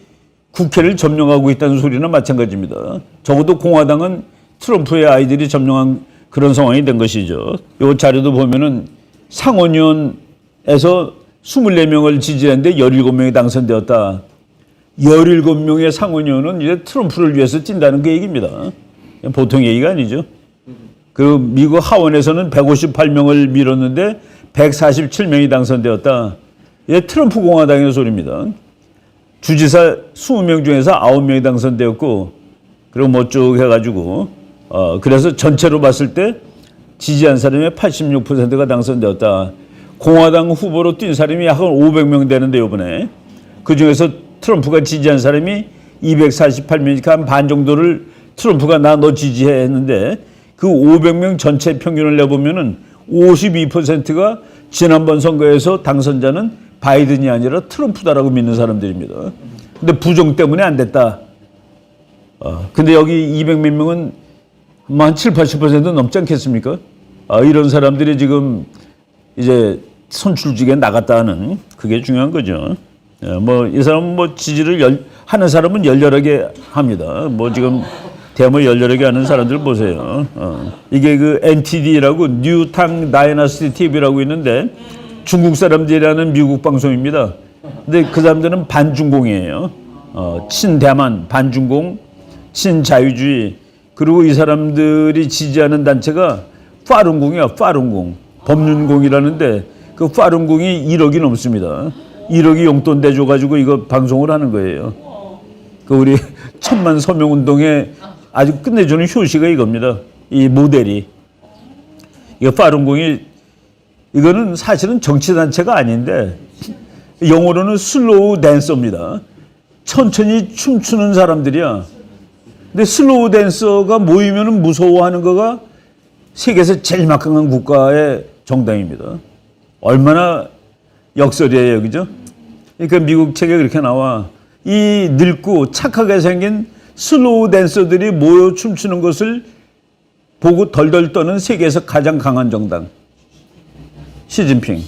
국회를 점령하고 있다는 소리나 마찬가지입니다. 적어도 공화당은 트럼프의 아이들이 점령한 그런 상황이 된 것이죠. 이 자료도 보면은 상원의원에서 24명을 지지했는데 17명이 당선되었다. 17명의 상원의원은 이제 트럼프를 위해서 뛴다는 그 얘기입니다. 보통 얘기가 아니죠. 그 미국 하원에서는 158명을 밀었는데 147명이 당선되었다. 이게 트럼프 공화당의 소리입니다. 주지사 20명 중에서 9명이 당선되었고, 그리고 뭐 쭉 해가지고, 그래서 전체로 봤을 때 지지한 사람의 86%가 당선되었다. 공화당 후보로 뛴 사람이 약 500명 되는데, 이번에. 그 중에서 트럼프가 지지한 사람이 248명이니까 한 반 정도를 트럼프가 나 너 지지해 했는데, 그 500명 전체 평균을 내보면은 52%가 지난번 선거에서 당선자는 바이든이 아니라 트럼프다라고 믿는 사람들입니다. 근데 부정 때문에 안 됐다. 근데 여기 200 몇 명은 한 7, 80% 넘지 않겠습니까? 이런 사람들이 지금 이제 선출직에 나갔다는 그게 중요한 거죠. 뭐 이 사람은 뭐 지지를 하는 사람은 열렬하게 합니다. 뭐 지금 대모 열렬하게 하는 사람들 보세요. 이게 그 NTD라고 뉴탕 다이너스티 TV라고 있는데 중국 사람들이라는 미국 방송입니다. 근데 그 사람들은 반중공이에요. 친대만, 반중공, 친자유주의. 그리고 이 사람들이 지지하는 단체가 파룬공이야, 파룬공. 법륜공이라는데 그 파룬공이 1억이 넘습니다. 1억이 용돈 내줘가지고 이거 방송을 하는 거예요. 그 우리 천만 서명운동에 아주 끝내주는 효시가 이겁니다. 이 모델이. 이거 파룬공이, 이거는 사실은 정치단체가 아닌데, 영어로는 슬로우 댄서입니다. 천천히 춤추는 사람들이야. 근데 슬로우 댄서가 모이면 무서워하는 거가 세계에서 제일 막강한 국가의 정당입니다. 얼마나 역설이에요, 그죠? 그러니까 미국 책에 그렇게 나와. 이 늙고 착하게 생긴 슬로우 댄서들이 모여 춤추는 것을 보고 덜덜 떠는 세계에서 가장 강한 정당. 시진핑.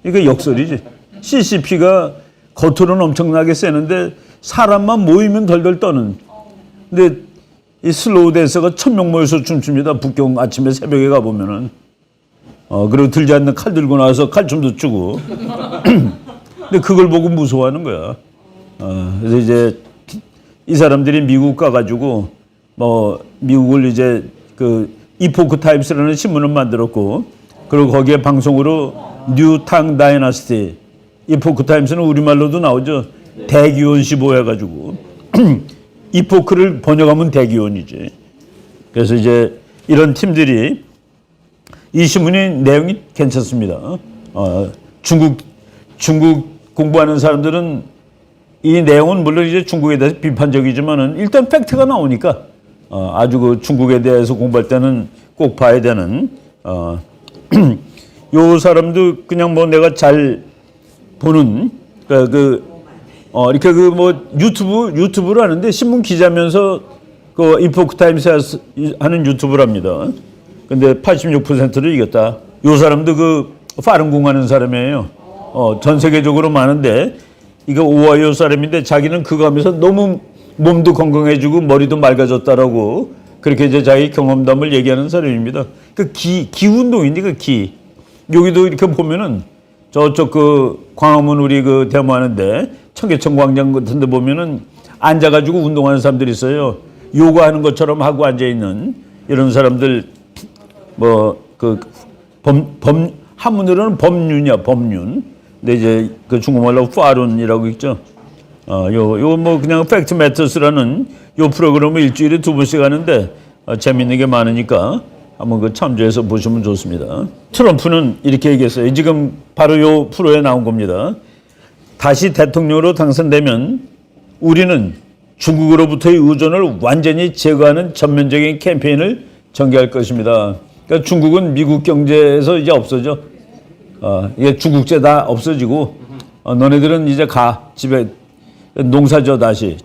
이게 역설이지. CCP가 겉으로는 엄청나게 세는데 사람만 모이면 덜덜 떠는. 근데 이 슬로우 댄서가 1000명 모여서 춤춥니다. 북경 아침에 새벽에 가보면은. 그리고 들지 않는 칼 들고 나와서 칼춤도 추고. 근데 그걸 보고 무서워하는 거야. 그래서 이제 이 사람들이 미국 가가지고 뭐 미국을 이제 그 이포크 타임스라는 신문을 만들었고, 그리고 거기에 방송으로 뉴탕 다이너스티, 이포크 타임스는 우리말로도 나오죠. 대기원 15 해가지고 이포크를 번역하면 대기원이지. 그래서 이제 이런 팀들이 이 신문의 내용이 괜찮습니다. 중국 공부하는 사람들은 이 내용은 물론 이제 중국에 대해서 비판적이지만은 일단 팩트가 나오니까 아주 그 중국에 대해서 공부할 때는 꼭 봐야 되는 요 사람도 그냥 뭐 내가 잘 보는 이렇게 그 뭐 유튜브를 하는데 신문 기자면서 그 이포크 타임스 하는 유튜브를 합니다. 근데 86%를 이겼다. 요 사람도 그 파룬궁 하는 사람이에요. 전 세계적으로 많은데 이거 오하이오 사람인데 자기는 그거 하면서 너무 몸도 건강해지고 머리도 맑아졌다라고 그렇게 이제 자기 경험담을 얘기하는 사람입니다. 그 기운동인데 그 기. 여기도 이렇게 보면은 저쪽 그 광화문 우리 그 데모하는데 청계천 광장 같은 데 보면은 앉아가지고 운동하는 사람들이 있어요. 요가하는 것처럼 하고 앉아있는 이런 사람들 뭐 그 한문으로는 법륜이야, 법륜. 근데 이제 그 중국말로 파룬이라고 있죠. 요 뭐 그냥 팩트 매터스라는 요 프로그램을 일주일에 2번씩 하는데 재밌는 게 많으니까 한번 그 참조해서 보시면 좋습니다. 트럼프는 이렇게 얘기했어요. 지금 바로 요 프로에 나온 겁니다. 다시 대통령으로 당선되면 우리는 중국으로부터의 의존을 완전히 제거하는 전면적인 캠페인을 전개할 것입니다. 그러니까 중국은 미국 경제에서 이제 없어져. 이게 중국제 다 없어지고 너네들은 이제 가 집에 농사져 다시.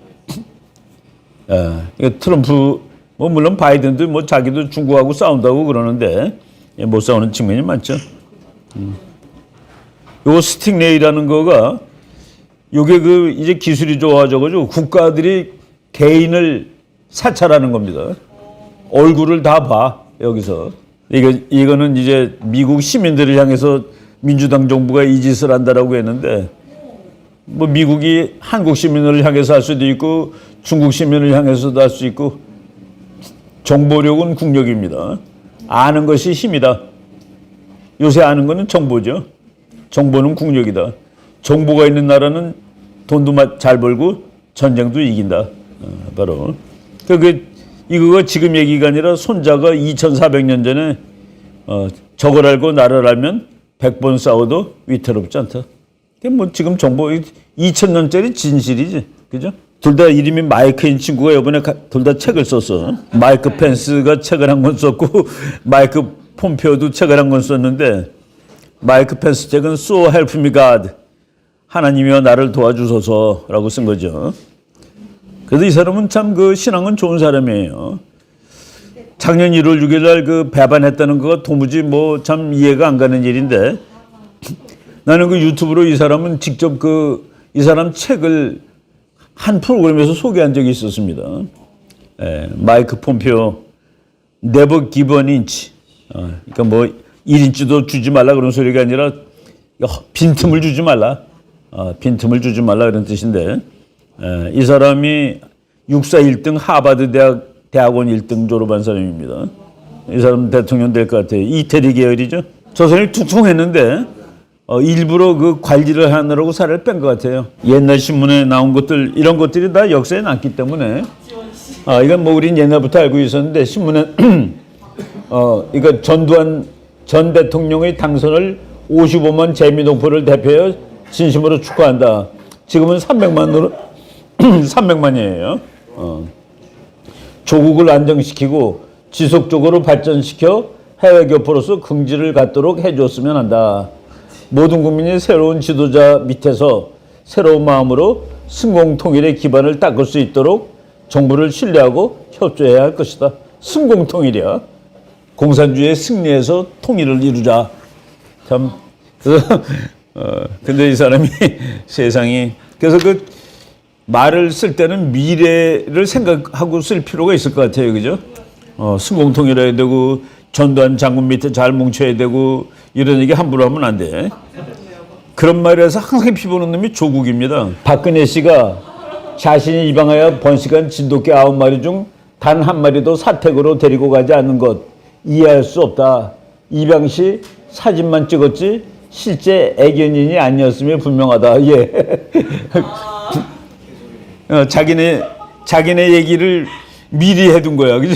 트럼프 뭐 물론 바이든도 뭐 자기도 중국하고 싸운다고 그러는데 못 싸우는 측면이 많죠. 요 스팅레이라는 거가 요게 그 이제 기술이 좋아져가지고 국가들이 개인을 사찰하는 겁니다. 얼굴을 다 봐 여기서. 이거는 이제 미국 시민들을 향해서 민주당 정부가 이 짓을 한다라고 했는데 뭐 미국이 한국 시민을 향해서 할 수도 있고 중국 시민을 향해서도 할 수 있고 정보력은 국력입니다. 아는 것이 힘이다. 요새 아는 거는 정보죠. 정보는 국력이다. 정보가 있는 나라는 돈도 잘 벌고 전쟁도 이긴다. 바로. 이거가 지금 얘기가 아니라 손자가 2400년 전에 저걸 알고 나를 알면 100번 싸워도 위태롭지 않다. 뭐 지금 정보 2000년짜리 진실이지. 그죠? 둘 다 이름이 마이크인 친구가 이번에 둘 다 책을 썼어. 마이크 펜스가 책을 한 권 썼고 마이크 폼페오도 책을 한 권 썼는데 마이크 펜스 책은 So Help Me God. 하나님이여 나를 도와주소서라고 쓴 거죠. 그래서 이 사람은 참 그 신앙은 좋은 사람이에요. 작년 1월 6일 날 그 배반했다는 거가 도무지 뭐 참 이해가 안 가는 일인데 나는 그 유튜브로 이 사람은 직접 이 사람 책을 한 프로그램에서 소개한 적이 있었습니다. 마이크 폼페오 Never Give an Inch. 그러니까 뭐 1인치도 주지 말라 그런 소리가 아니라 빈틈을 주지 말라. 빈틈을 주지 말라 그런 뜻인데 이 사람이 육사 1등 하버드 대학원 1등 졸업한 사람입니다. 이 사람 대통령 될 것 같아요. 이태리 계열이죠. 저 사람이 퉁퉁했는데 일부러 그 관리를 하느라고 살을 뺀 것 같아요. 옛날 신문에 나온 것들 이런 것들이 다 역사에 남기 때문에 이건 뭐 우린 옛날부터 알고 있었는데 신문에 이거 전두환 전 대통령의 당선을 55만 재미동포를 대표해 진심으로 축하한다. 지금은 300만으로 300만이에요. 조국을 안정시키고 지속적으로 발전시켜 해외 교포로서 긍지를 갖도록 해줬으면 한다. 모든 국민이 새로운 지도자 밑에서 새로운 마음으로 승공통일의 기반을 닦을 수 있도록 정부를 신뢰하고 협조해야 할 것이다. 승공통일이야. 공산주의의 승리에서 통일을 이루자. 참. 근데 이 사람이 세상이 그래서 그 말을 쓸 때는 미래를 생각하고 쓸 필요가 있을 것 같아요. 그죠? 승공통일해야 되고 전두환 장군 밑에 잘 뭉쳐야 되고 이런 얘기 함부로 하면 안 돼. 그런 말에서 항상 피보는 놈이 조국입니다. 박근혜 씨가 자신이 입양하여 번식한 진돗개 9마리 중 단 한 마리도 사택으로 데리고 가지 않는 것 이해할 수 없다. 입양 시 사진만 찍었지 실제 애견인이 아니었음이 분명하다. 예. 자기네 얘기를 미리 해둔 거야, 그죠?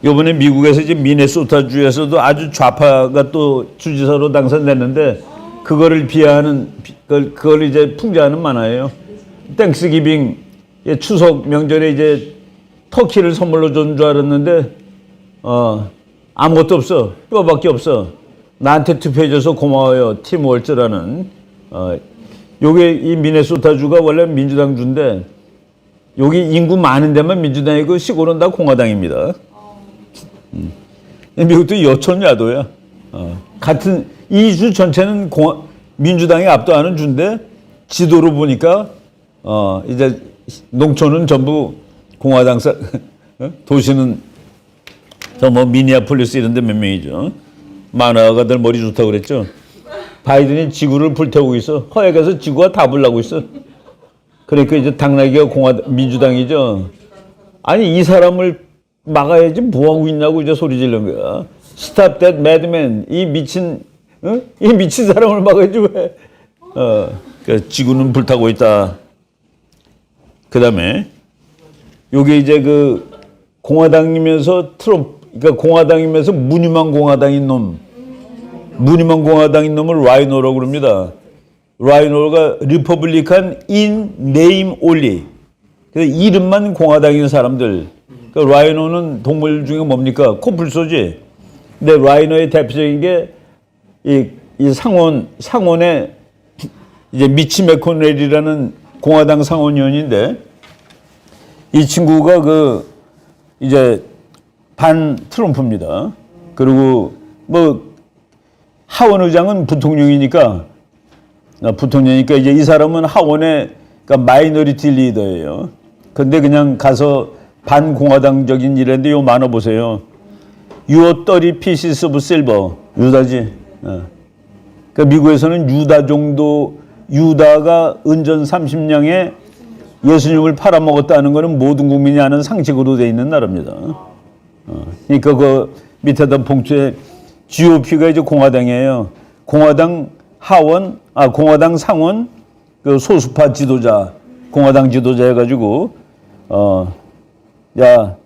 이번에 미국에서 이제 미네소타 주에서도 아주 좌파가 또 주지사로 당선됐는데 그거를 비하하는 그걸 이제 풍자하는 만화예요. 땡스기빙 추석 명절에 이제 터키를 선물로 준 줄 알았는데 아무것도 없어. 뼈밖에 없어. 나한테 투표해줘서 고마워요. 팀 월츠라는. 요게 이 미네소타주가 원래 민주당 주인데 여기 인구 많은 데만 민주당이고 시골은 다 공화당입니다. 미국도 여천야도야. 같은 이 주 전체는 민주당이 압도하는 주인데 지도로 보니까 이제 농촌은 전부 공화당 도시는 저 뭐 미니애폴리스 이런 데 몇 명이죠. 만화가들 머리 좋다고 그랬죠. 바이든이 지구를 불태우고 있어. 허약해서 지구가 다 불나고 있어. 그러니까 이제 당나귀가 민주당이죠. 아니 이 사람을 막아야지 뭐 하고 있냐고 이제 소리 지르는 거야. Stop that madman. 이 미친 사람을 막아야지 왜? 그러니까 지구는 불타고 있다. 그다음에 요게 이제 그 공화당이면서 그러니까 공화당이면서 무늬만 공화당인 놈을 라이노라고 그럽니다. 라이노가 리퍼블리칸 in name only. 그래서 이름만 공화당인 사람들. 그러니까 라이노는 동물 중에 뭡니까? 코뿔소지. 근데 라이노의 대표적인 게 이 상원의 이제 미치 맥코넬이라는 공화당 상원의원인데 이 친구가 이제 반 트럼프입니다. 그리고 뭐 하원 의장은 부통령이니까 이제 이 사람은 하원의 그러니까 마이너리티 리더예요. 근데 그냥 가서 반공화당적인 일인데 요 만화 보세요. Your 30 pieces of silver. 유다지. 그러니까 미국에서는 유다가 은전 30냥에 예수님을 팔아먹었다는 것은 모든 국민이 아는 상식으로 돼 있는 나라입니다. 그러니까 그 밑에다 봉투에 GOP가 이제 공화당이에요. 공화당 상원 그 소수파 지도자, 공화당 지도자 해가지고 그러니까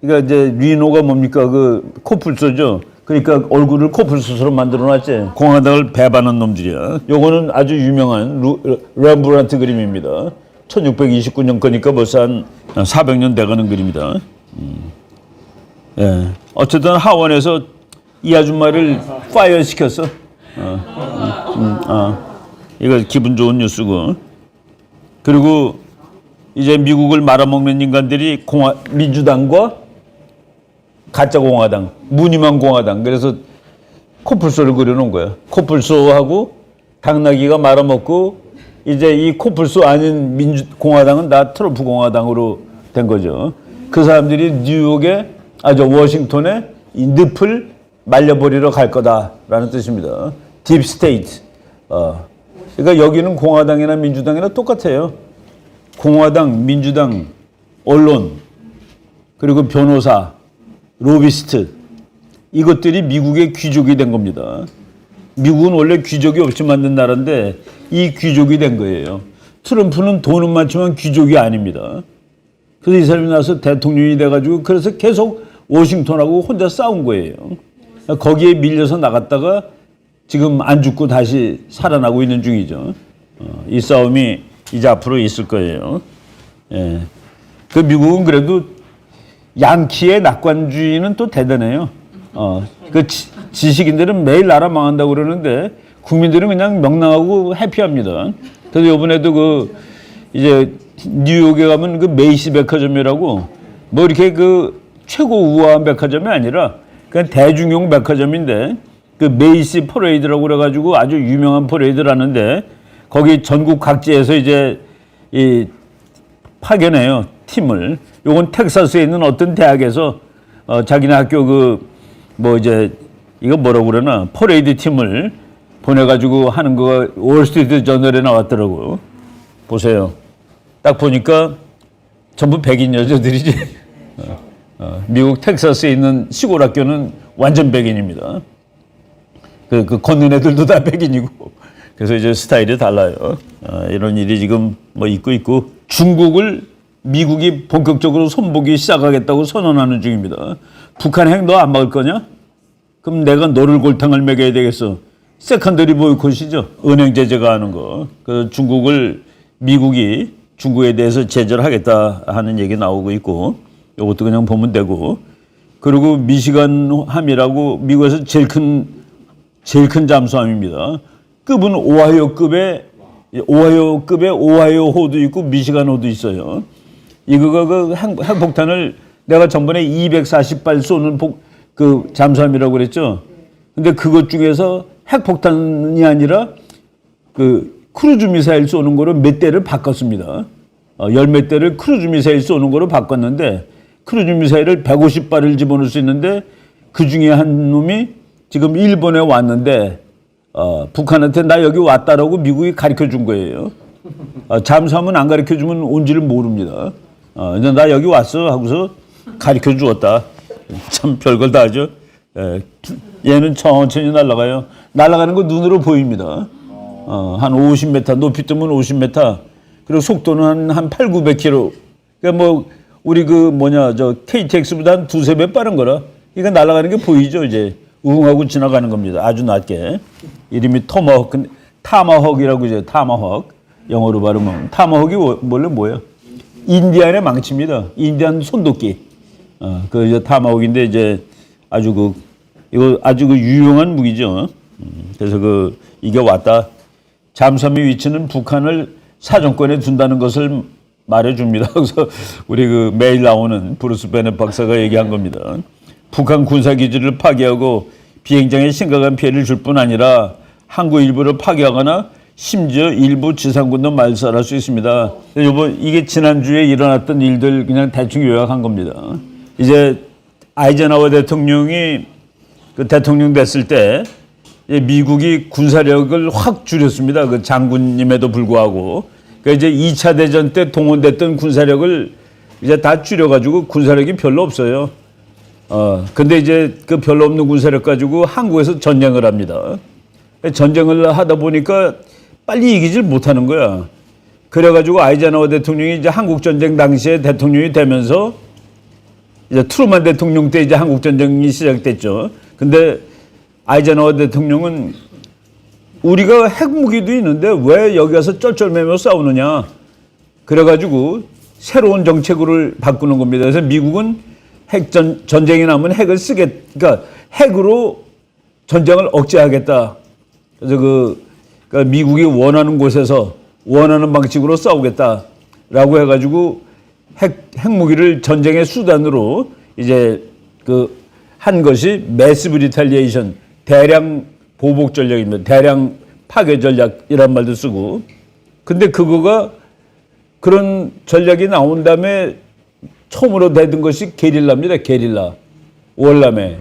이제 리노가 뭡니까 그 코뿔소죠. 그러니까 얼굴을 코뿔소처럼 만들어놨지. 공화당을 배반한 놈들이야. 요거는 아주 유명한 렘브란트 그림입니다. 1629년 거니까 벌써 한 400년 돼가는 그림이다. 예. 어쨌든 하원에서 이 아줌마를 파이어 시켰어. 이거 기분 좋은 뉴스고. 그리고 이제 미국을 말아먹는 인간들이 민주당과 가짜 공화당, 무늬만 공화당. 그래서 코뿔소를 그려놓은 거야. 코뿔소하고 당나귀가 말아먹고 이제 이 코뿔소 아닌 공화당은 다 트럼프 공화당으로 된 거죠. 그 사람들이 뉴욕에 워싱턴에 이 늪을 말려버리러 갈 거다라는 뜻입니다. 딥스테이트. 그러니까 여기는 공화당이나 민주당이나 똑같아요. 공화당, 민주당, 언론, 그리고 변호사, 로비스트 이것들이 미국의 귀족이 된 겁니다. 미국은 원래 귀족이 없이 만든 나라인데 이 귀족이 된 거예요. 트럼프는 돈은 많지만 귀족이 아닙니다. 그래서 이 사람이 나서 대통령이 돼가지고 그래서 계속 워싱턴하고 혼자 싸운 거예요. 거기에 밀려서 나갔다가 지금 안 죽고 다시 살아나고 있는 중이죠. 이 싸움이 이제 앞으로 있을 거예요. 예. 그 미국은 그래도 양키의 낙관주의는 또 대단해요. 그 지식인들은 매일 나라 망한다고 그러는데 국민들은 그냥 명랑하고 해피합니다. 그래서 이번에도 이제 뉴욕에 가면 그 메이시 백화점이라고 뭐 이렇게 그 최고 우아한 백화점이 아니라 그냥 대중용 백화점인데 그 메이시 퍼레이드라고 그래가지고 아주 유명한 퍼레이드를 하는데 거기 전국 각지에서 이제 이 파견해요 팀을. 요건 텍사스에 있는 어떤 대학에서 자기네 학교 뭐 이제 이거 뭐라고 그러나 퍼레이드 팀을 보내가지고 하는 거가 월스트리트 저널에 나왔더라고요. 보세요. 딱 보니까 전부 백인 여자들이지. 미국 텍사스에 있는 시골 학교는 완전 백인입니다. 그 걷는 애들도 다 백인이고. 그래서 이제 스타일이 달라요. 이런 일이 지금 뭐 있고 중국을 미국이 본격적으로 손보기 시작하겠다고 선언하는 중입니다. 북한 핵 너 안 막을 거냐? 그럼 내가 너를 골탕을 먹여야 되겠어. 세컨더리 보이콧이죠. 은행 제재가 하는 거. 그 미국이 중국에 대해서 제재를 하겠다 하는 얘기 나오고 있고, 이것도 그냥 보면 되고. 그리고 미시간 함이라고 미국에서 제일 큰 잠수함입니다. 급은 오하이오급의 오하이오 호도 있고 미시간 호도 있어요. 이거가 그 핵폭탄을 내가 전번에 240발 쏘는 그 잠수함이라고 그랬죠. 근데 그것 중에서 핵폭탄이 아니라 그 크루즈 미사일 쏘는 거로 몇 대를 바꿨습니다. 열 몇 대를 크루즈 미사일 쏘는 거로 바꿨는데, 크루즈 미사일을 150발을 집어넣을 수 있는데 그 중에 한 놈이 지금 일본에 왔는데 북한한테 나 여기 왔다라고 미국이 가르쳐 준 거예요. 잠수함은 안 가르쳐 주면 온지를 모릅니다. 이제 나 여기 왔어 하고서 가르쳐 주었다. 참 별걸 다 하죠. 얘는 천천히 날아가요. 날아가는 거 눈으로 보입니다. 한 50m, 높이 뜨면 50m, 그리고 속도는 한 8, 900km. 그러니까 뭐 우리 KTX보다 한 두세 배 빠른 거라. 이거 날아가는 게 보이죠, 이제. 우웅하고 지나가는 겁니다. 아주 낮게. 이름이 타마헉이라고 이제 타마헉. 영어로 발음은. 타마헉이 원래 뭐예요? 인디안의 망치입니다. 인디안 손도끼. 그 이제 타마헉인데 이제 이거 아주 유용한 무기죠. 그래서 이게 왔다. 잠수함의 위치는 북한을 사정권에 둔다는 것을 말해줍니다. 그래서 우리 매일 나오는 브루스 베넷 박사가 얘기한 겁니다. 북한 군사기지를 파괴하고 비행장에 심각한 피해를 줄 뿐 아니라 항구 일부를 파괴하거나 심지어 일부 지상군도 말살할 수 있습니다. 이게 지난주에 일어났던 일들 그냥 대충 요약한 겁니다. 이제 아이젠하워 대통령이 대통령 됐을 때 미국이 군사력을 확 줄였습니다. 그 장군임에도 불구하고. 그러니까 이제 2차 대전 때 동원됐던 군사력을 이제 다 줄여가지고 군사력이 별로 없어요. 근데 이제 그 별로 없는 군사력 가지고 한국에서 전쟁을 합니다. 전쟁을 하다 보니까 빨리 이기질 못하는 거야. 그래가지고 아이젠하워 대통령이 이제 한국전쟁 당시에 대통령이 되면서 이제 트루만 대통령 때 이제 한국전쟁이 시작됐죠. 근데 아이젠하워 대통령은 우리가 핵무기도 있는데 왜 여기 가서 쩔쩔매며 싸우느냐. 그래가지고 새로운 정책을 바꾸는 겁니다. 그래서 미국은 전쟁이 나면 그러니까 핵으로 전쟁을 억제하겠다. 그래서 그러니까 미국이 원하는 곳에서 원하는 방식으로 싸우겠다라고 해가지고 핵무기를 전쟁의 수단으로 이제 한 것이 매시브 리탈리에이션, 대량 보복 전략입니다. 대량 파괴 전략이란 말도 쓰고. 근데 그거가 그런 전략이 나온 다음에 처음으로 내든 것이 게릴라입니다. 게릴라. 월남에.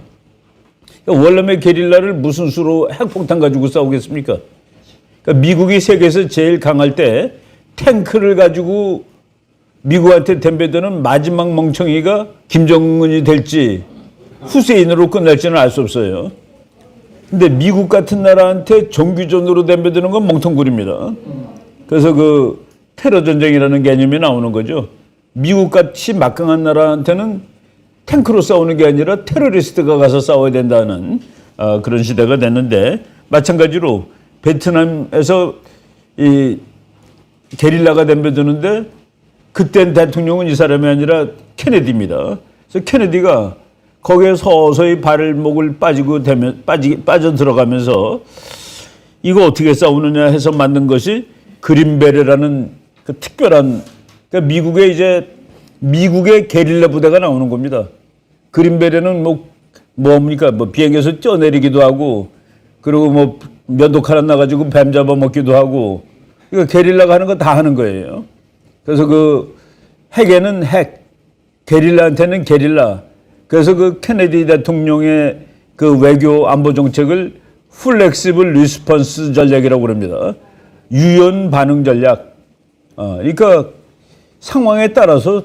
월남의 게릴라를 무슨 수로 핵폭탄 가지고 싸우겠습니까? 그러니까 미국이 세계에서 제일 강할 때 탱크를 가지고 미국한테 덤벼드는 마지막 멍청이가 김정은이 될지 후세인으로 끝날지는 알 수 없어요. 근데 미국 같은 나라한테 정규전으로 덤벼드는 건 멍텅구리입니다. 그래서 테러 전쟁이라는 개념이 나오는 거죠. 미국같이 막강한 나라한테는 탱크로 싸우는 게 아니라 테러리스트가 가서 싸워야 된다는 그런 시대가 됐는데, 마찬가지로 베트남에서 이 게릴라가 덤벼드는데 그땐 대통령은 이 사람이 아니라 케네디입니다. 그래서 케네디가 거기에 서서히 발목을 빠져 들어가면서 이거 어떻게 싸우느냐 해서 만든 것이 그린베레라는 그 특별한, 그러니까 미국의 게릴라 부대가 나오는 겁니다. 그린베레는 뭡니까? 비행기에서 뛰어내리기도 하고, 그리고 면도칼 나가지고 뱀 잡아먹기도 하고, 그러니까 게릴라가 하는 거 다 하는 거예요. 그래서 핵에는 핵, 게릴라한테는 게릴라. 그래서 케네디 대통령의 외교 안보 정책을 플렉시블 리스폰스 전략이라고 합니다. 유연 반응 전략. 그러니까 상황에 따라서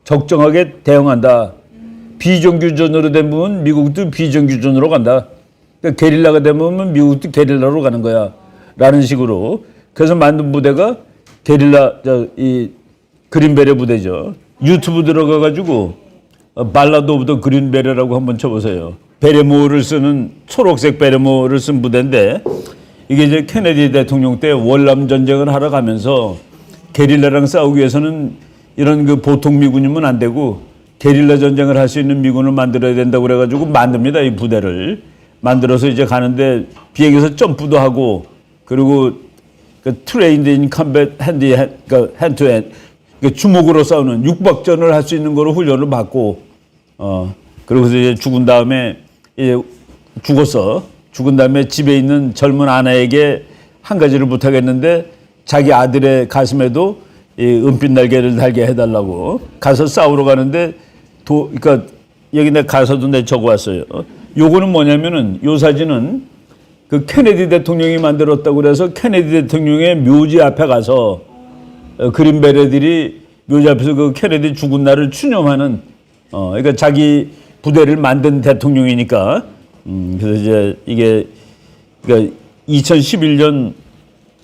적정하게 대응한다. 비정규전으로 되면 미국도 비정규전으로 간다. 그러니까 게릴라가 되면 미국도 게릴라로 가는 거야. 라는 식으로. 그래서 만든 부대가 게릴라, 그린베레 부대죠. 유튜브 들어가가지고 발라드 오브 더 그린베레라고 한번 쳐보세요. 베레모를 쓰는 초록색 베레모를 쓴 부대인데 이게 이제 케네디 대통령 때 월남 전쟁을 하러 가면서 게릴라랑 싸우기 위해서는 이런 그 보통 미군이면 안 되고 게릴라 전쟁을 할 수 있는 미군을 만들어야 된다고 그래가지고 만듭니다. 이 부대를 만들어서 이제 가는데 비행기에서 점프도 하고 그리고 그 트레인드 인 컴뱃 핸드 투 핸드 주먹으로 싸우는 육박전을 할 수 있는 거로 훈련을 받고 그러고서 이제 죽은 다음에 이제 죽은 다음에 집에 있는 젊은 아내에게 한 가지를 부탁했는데 자기 아들의 가슴에도 이 은빛 날개를 달게 해달라고 가서 싸우러 가는데 그러니까 여기 내 가서도 내 적어왔어요. 요거는 뭐냐면은 요 사진은 그 케네디 대통령이 만들었다고 그래서 케네디 대통령의 묘지 앞에 가서 그린베레들이 묘지 앞에서 그 케네디 죽은 날을 추념하는 그러니까 자기 부대를 만든 대통령이니까 그래서 이제 이게 그러니까 2011년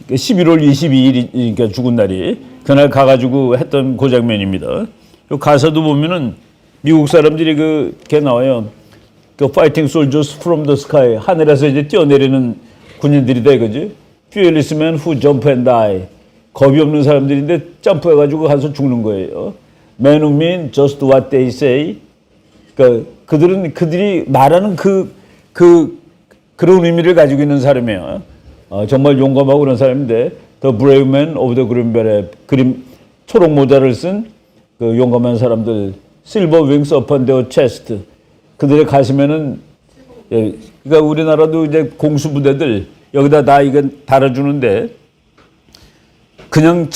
11월 22일이니까 죽은 날이 그날 가가지고 했던 그 장면입니다. 요 가사도 보면은 미국 사람들이 그게 나와요. 그 Fighting Soldiers from the Sky 하늘에서 이제 뛰어내리는 군인들이다 이거지. Fearless men who jump and die. 겁이 없는 사람들인데 점프해가지고 가서 죽는 거예요. Men who mean just what they say. 그러니까 그들이 말하는 그런 의미를 가지고 있는 사람이에요. 정말 용감하고 그런 사람인데 The Brave Men of the Green Beret 초록 모자를 쓴 그 용감한 사람들 Silver Wings upon their chest 그들의 가슴에는 그러니까 우리나라도 이제 공수부대들 여기다 다 이거 달아주는데 그냥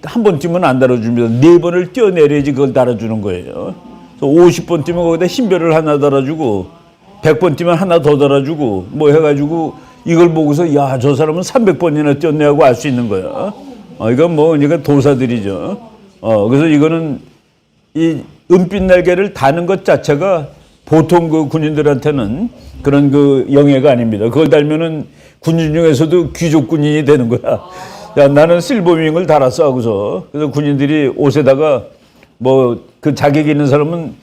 한 번 뛰면 안 달아줍니다. 4번을 뛰어내려야지 그걸 달아주는 거예요. 50번 뛰면 거기다 흰별을 하나 달아주고 100번 뛰면 하나 더 달아주고 뭐 해가지고 이걸 보고서 야, 저 사람은 300번이나 뛰었네 하고 알 수 있는 거야. 이건 뭐 그러니까 도사들이죠. 그래서 이거는 이 은빛 날개를 다는 것 자체가 보통 그 군인들한테는 그런 그 영예가 아닙니다. 그걸 달면은 군인 중에서도 귀족 군인이 되는 거야. 야, 나는 실버윙을 달았어 하고서 그래서 군인들이 옷에다가 뭐 그 자격 있는 사람은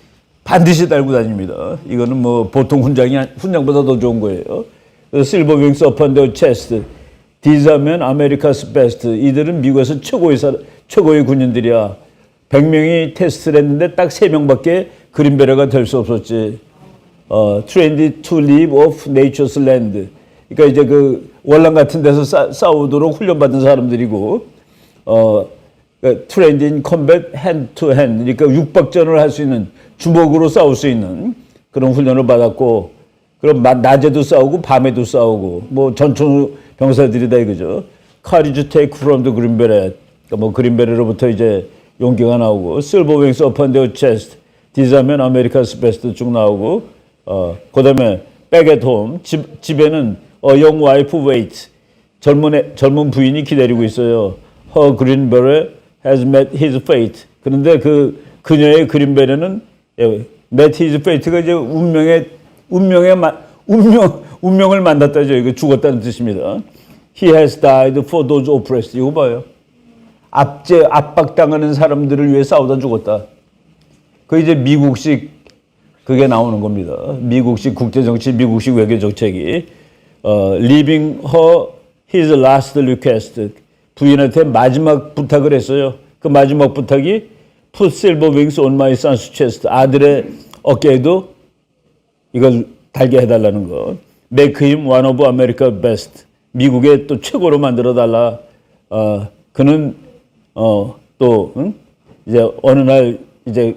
반드시 달고 다닙니다. 이거는 뭐 보통 훈장보다 더 좋은 거예요. 그래서 실버 윙스 upon their chest. These are men America's best. 이들은 미국에서 최고의 군인들이야. 100명이 테스트를 했는데 딱 3명밖에 그린베레가 될 수 없었지. Trained to live off nature's land. 그러니까 이제 그 월남 같은 데서 싸우도록 훈련받은 사람들이고, trained in combat hand to hand. 그러니까 육박전을 할 수 있는 주먹으로 싸울 수 있는 그런 훈련을 받았고, 그럼 낮에도 싸우고 밤에도 싸우고 뭐 전투 병사들이다 이거죠. Courage take from the green beret. 그러니까 뭐 그린베레로부터 이제 용기가 나오고 Silver wings upon their chest. These are men America's best 쭉 나오고 그다음에 back at home. 집에는 a young wife wait. 젊은 부인이 기다리고 있어요. Her green beret has met his fate. 그런데 그녀의 그린베레는 met his fate가 이제 운명을 만났다죠. 이거 죽었다는 뜻입니다. He has died for those oppressed. 이거 봐요. 압박당하는 사람들을 위해 싸우다 죽었다. 그 이제 미국식 그게 나오는 겁니다. 미국식 국제정치, 미국식 외교정책이 leaving her his last request. 부인한테 마지막 부탁을 했어요. 그 마지막 부탁이 put silver wings on my son's chest. 아들의 어깨에도 이걸 달게 해달라는 거. Make him one of America's best. 미국의 또 최고로 만들어달라. 그는 또 이제 어느 날 이제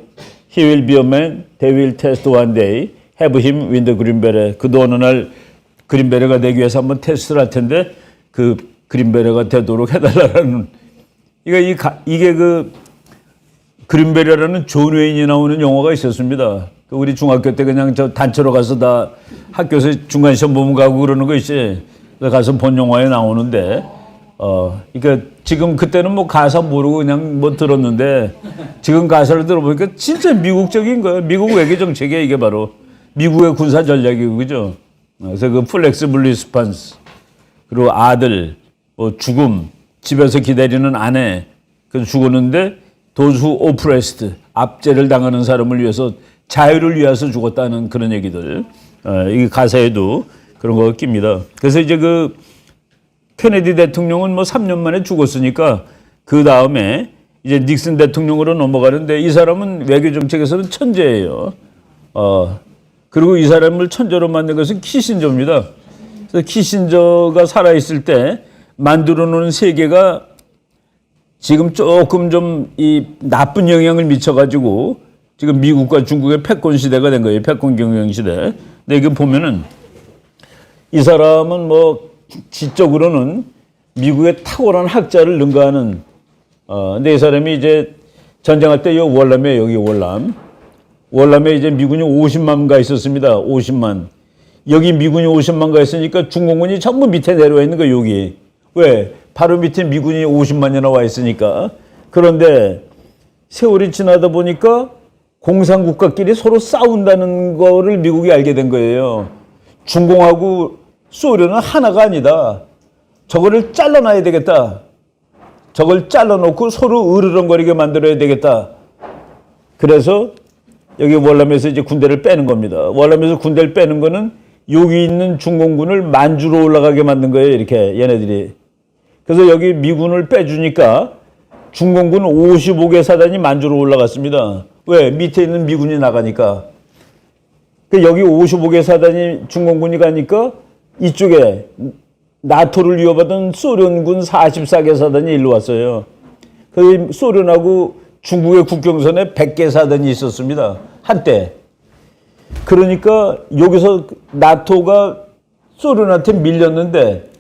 he will be a man. They will test one day. Have him win the green beret. 그도 어느 날 그린베레가 되기 위해서 한번 테스트를 할 텐데 그 그린베레가 되도록 해달라는. 이게 그 그린베레라는 존 웨인이 나오는 영화가 있었습니다. 우리 중학교 때 그냥 저 단체로 가서 다 학교에서 중간 시험 보면 가고 그러는 거 있지. 가서 본 영화에 나오는데, 그러니까 지금 그때는 뭐 가사 모르고 그냥 뭐 들었는데 지금 가사를 들어보니까 진짜 미국적인 거예요. 미국 외교 정책이야 이게 바로 미국의 군사 전략이고 그죠. 그래서 그 플렉시블 리스판스 그리고 아들, 뭐 죽음, 집에서 기다리는 아내, 그 죽었는데 those who oppressed, 압제를 당하는 사람을 위해서 자유를 위해서 죽었다는 그런 얘기들. 이 가사에도 그런 거 낍니다. 그래서 이제 그 케네디 대통령은 뭐 3년 만에 죽었으니까 그 다음에 이제 닉슨 대통령으로 넘어가는데 이 사람은 외교 정책에서는 천재예요. 그리고 이 사람을 천재로 만든 것은 키신저입니다. 그래서 키신저가 살아있을 때 만들어 놓은 세계가 지금 조금 좀 이 나쁜 영향을 미쳐가지고 지금 미국과 중국의 패권 시대가 된 거예요. 패권 경영 시대. 근데 이거 보면은 이 사람은 뭐 지적으로는 미국의 탁월한 학자를 능가하는 근데 이 사람이 이제 전쟁할 때 여기 월남에 여기 월남에 이제 미군이 50만가 있었습니다. 50만. 여기 미군이 50만가 있으니까 중공군이 전부 밑에 내려와 있는 거예요. 여기. 왜? 바로 밑에 미군이 50만이나 와 있으니까. 그런데 세월이 지나다 보니까 공산국가끼리 서로 싸운다는 거를 미국이 알게 된 거예요. 중공하고 소련은 하나가 아니다. 저거를 잘라놔야 되겠다. 저걸 잘라놓고 서로 으르렁거리게 만들어야 되겠다. 그래서 여기 월남에서 이제 군대를 빼는 겁니다. 월남에서 군대를 빼는 거는 여기 있는 중공군을 만주로 올라가게 만든 거예요. 이렇게 얘네들이. 그래서 여기 미군을 빼주니까 중공군 55개 사단이 만주로 올라갔습니다. 왜? 밑에 있는 미군이 나가니까. 여기 55개 사단이 중공군이 가니까 이쪽에 나토를 위협하던 소련군 44개 사단이 일로 왔어요. 그 소련하고 중국의 국경선에 100개 사단이 있었습니다. 한때. 그러니까 여기서 나토가 소련한테 밀렸는데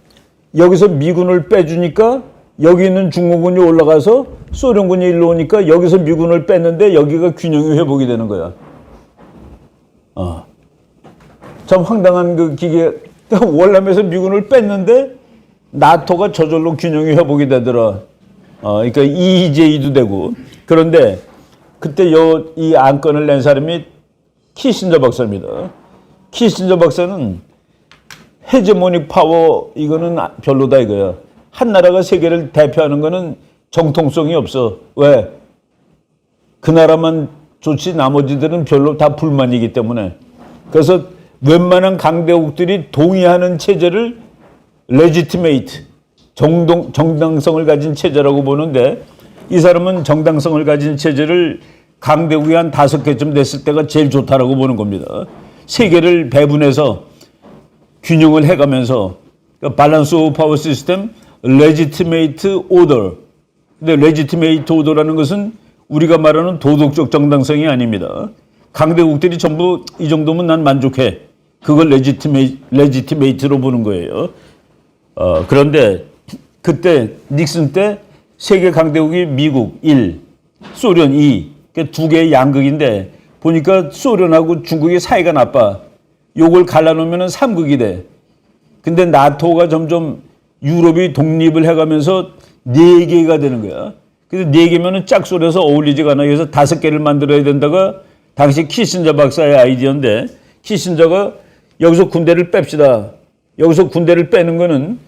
여기서 미군을 빼주니까 여기 있는 중공군이 올라가서 소련군이 일로 오니까 여기서 미군을 뺐는데 여기가 균형이 회복이 되는 거야. 참 황당한 그 기계. 월남에서 미군을 뺐는데 나토가 저절로 균형이 회복이 되더라. 그러니까 EEJ도 되고. 그런데 그때 이 안건을 낸 사람이 키신저 박사입니다. 키신저 박사는 헤제모닉 파워 이거는 별로다 이거야. 한 나라가 세계를 대표하는 거는 정통성이 없어. 왜? 그 나라만 좋지 나머지들은 별로 다 불만이기 때문에. 그래서 웬만한 강대국들이 동의하는 체제를 레지티메이트, 정당성을 가진 체제라고 보는데 이 사람은 정당성을 가진 체제를 강대국이 한 5개쯤 됐을 때가 제일 좋다라고 보는 겁니다. 세계를 배분해서 균형을 해가면서 밸런스 오브 파워 시스템, 레지티메이트 오더. 근데 레지티메이트 오더라는 것은 우리가 말하는 도덕적 정당성이 아닙니다. 강대국들이 전부 이 정도면 난 만족해. 그걸 레지티메이트로 보는 거예요. 그런데 그때 닉슨 때 세계 강대국이 미국 1, 소련 2, 두 개의 양극인데 보니까 소련하고 중국의 사이가 나빠. 요걸 갈라놓으면 3극이 돼. 근데 나토가 점점 유럽이 독립을 해가면서 4개가 되는 거야. 그래서 4개면은 짝소려서 어울리지가 않아. 그래서 5개를 만들어야 된다가 당시 키신저 박사의 아이디어인데 키신저가 여기서 군대를 뺍시다. 여기서 군대를 빼는 거는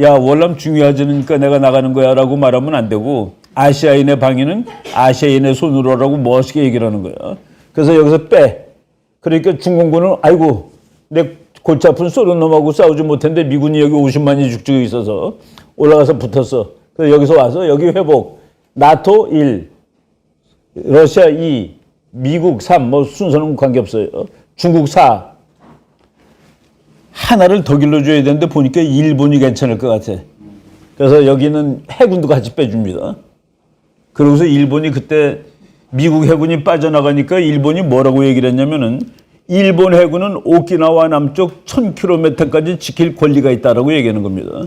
야 월남 중요하지니까 내가 나가는 거야 라고 말하면 안 되고 아시아인의 방위는 아시아인의 손으로 하라고 멋있게 얘기를 하는 거야. 그래서 여기서 빼. 그러니까 중공군은 아이고 내 골치 아픈 소련 놈하고 싸우지 못했는데 미군이 여기 50만이 죽죽 있어서 올라가서 붙었어. 그래서 여기서 와서 여기 회복. 나토 1, 러시아 2, 미국 3, 뭐 순서는 관계없어요. 중국 4. 하나를 더 길러줘야 되는데 보니까 일본이 괜찮을 것 같아. 그래서 여기는 해군도 같이 빼줍니다. 그러고서 일본이 그때 미국 해군이 빠져나가니까 일본이 뭐라고 얘기를 했냐면은 일본 해군은 오키나와 남쪽 1000km까지 지킬 권리가 있다라고 얘기하는 겁니다.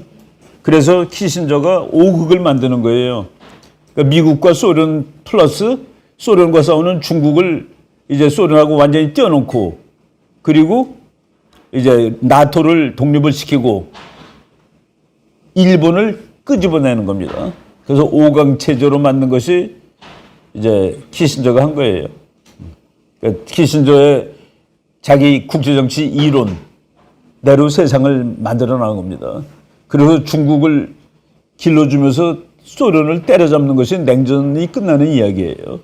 그래서 키신저가 5극을 만드는 거예요. 그러니까 미국과 소련 플러스 소련과 싸우는 중국을 이제 소련하고 완전히 떼어놓고 그리고 이제 나토를 독립을 시키고 일본을 끄집어내는 겁니다. 그래서 5강 체제로 만든 것이 이제 키신저가 한 거예요. 그러니까 키신저의 자기 국제정치 이론대로 세상을 만들어 나간 겁니다. 그래서 중국을 길러주면서 소련을 때려잡는 것이 냉전이 끝나는 이야기예요.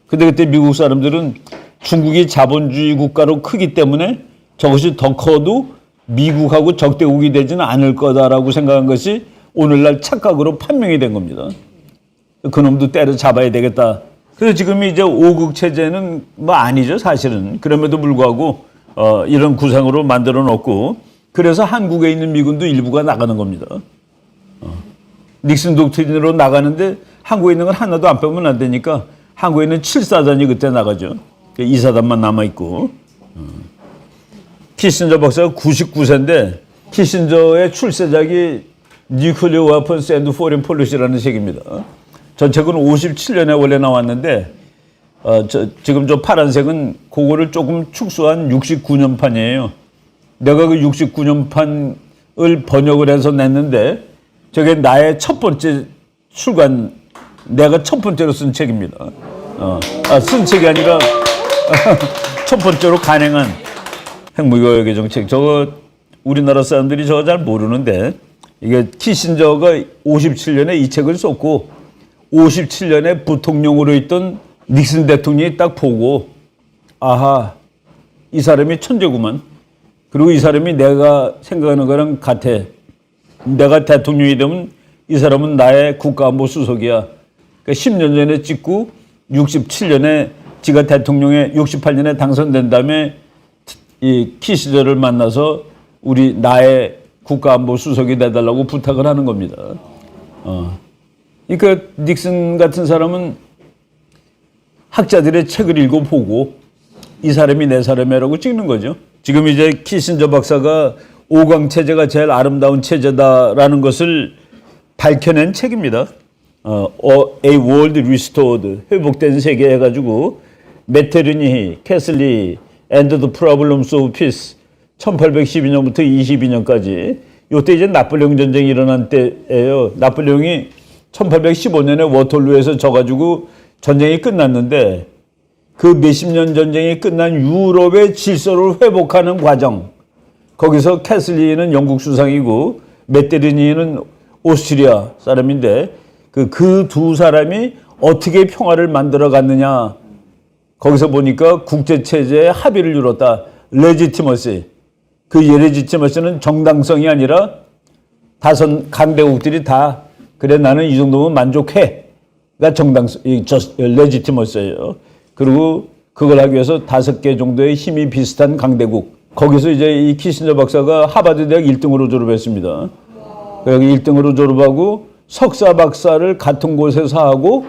근데 그때 미국 사람들은 중국이 자본주의 국가로 크기 때문에 저것이 더 커도 미국하고 적대국이 되지는 않을 거다라고 생각한 것이 오늘날 착각으로 판명이 된 겁니다. 그놈도 때려잡아야 되겠다. 그래서 지금 이제 5국 체제는 뭐 아니죠, 사실은. 그럼에도 불구하고 이런 구상으로 만들어 놓고, 그래서 한국에 있는 미군도 일부가 나가는 겁니다. 닉슨 독트린으로 나가는데 한국에 있는 건 하나도 안 빼면 안 되니까 한국에 있는 7사단이 그때 나가죠. 2사단만 남아있고. 키신저 박사가 99세인데 키신저의 출세작이 Nuclear Weapons and Foreign Policy라는 책입니다. 전책은 57년에 원래 나왔는데 지금 저 파란색은 그거를 조금 축소한 69년판이에요. 내가 그 69년판을 번역을 해서 냈는데 저게 나의 첫 번째 출간, 내가 첫 번째로 쓴 책입니다. 쓴 책이 아니라 첫 번째로 간행한 핵무기외교 정책. 저거 우리나라 사람들이 저거 잘 모르는데 이게 키신저가 57년에 이 책을 썼고 57년에 부통령으로 있던 닉슨 대통령이 딱 보고 아하, 이 사람이 천재구만. 그리고 이 사람이 내가 생각하는 거랑 같아. 내가 대통령이 되면 이 사람은 나의 국가안보 수석이야. 그러니까 10년 전에 찍고 67년에 지가 대통령에 68년에 당선된 다음에 이 키시저를 만나서 나의 국가안보 수석이 돼달라고 부탁을 하는 겁니다. 그러니까 닉슨 같은 사람은 학자들의 책을 읽어보고 이 사람이 내 사람이라고 찍는 거죠. 지금 이제 키신저 박사가 5강 체제가 제일 아름다운 체제다라는 것을 밝혀낸 책입니다. A World Restored, 회복된 세계 해가지고 메테르니, 캐슬리, And the Problems of Peace 1812년부터 22년까지 이때 이제 나폴레옹 전쟁이 일어난 때예요. 나폴레옹이 1815년에 워털루에서 져가지고 전쟁이 끝났는데 그 몇십 년 전쟁이 끝난 유럽의 질서를 회복하는 과정, 거기서 캐슬리는 영국 수상이고 메테르니는 오스트리아 사람인데 그 두 사람이 어떻게 평화를 만들어 갔느냐, 거기서 보니까 국제체제에 합의를 이뤘다. 레지티머시. 그 레지티머시는 정당성이 아니라 다섯 강대국들이 다 그래 나는 이 정도면 만족해가 정당성, 레지티머시예요. 그리고 그걸 하기 위해서 5개 정도의 힘이 비슷한 강대국. 거기서 이제 이 키신저 박사가 하버드 대학 1등으로 졸업했습니다. 여기 1등으로 졸업하고 석사 박사를 같은 곳에서 하고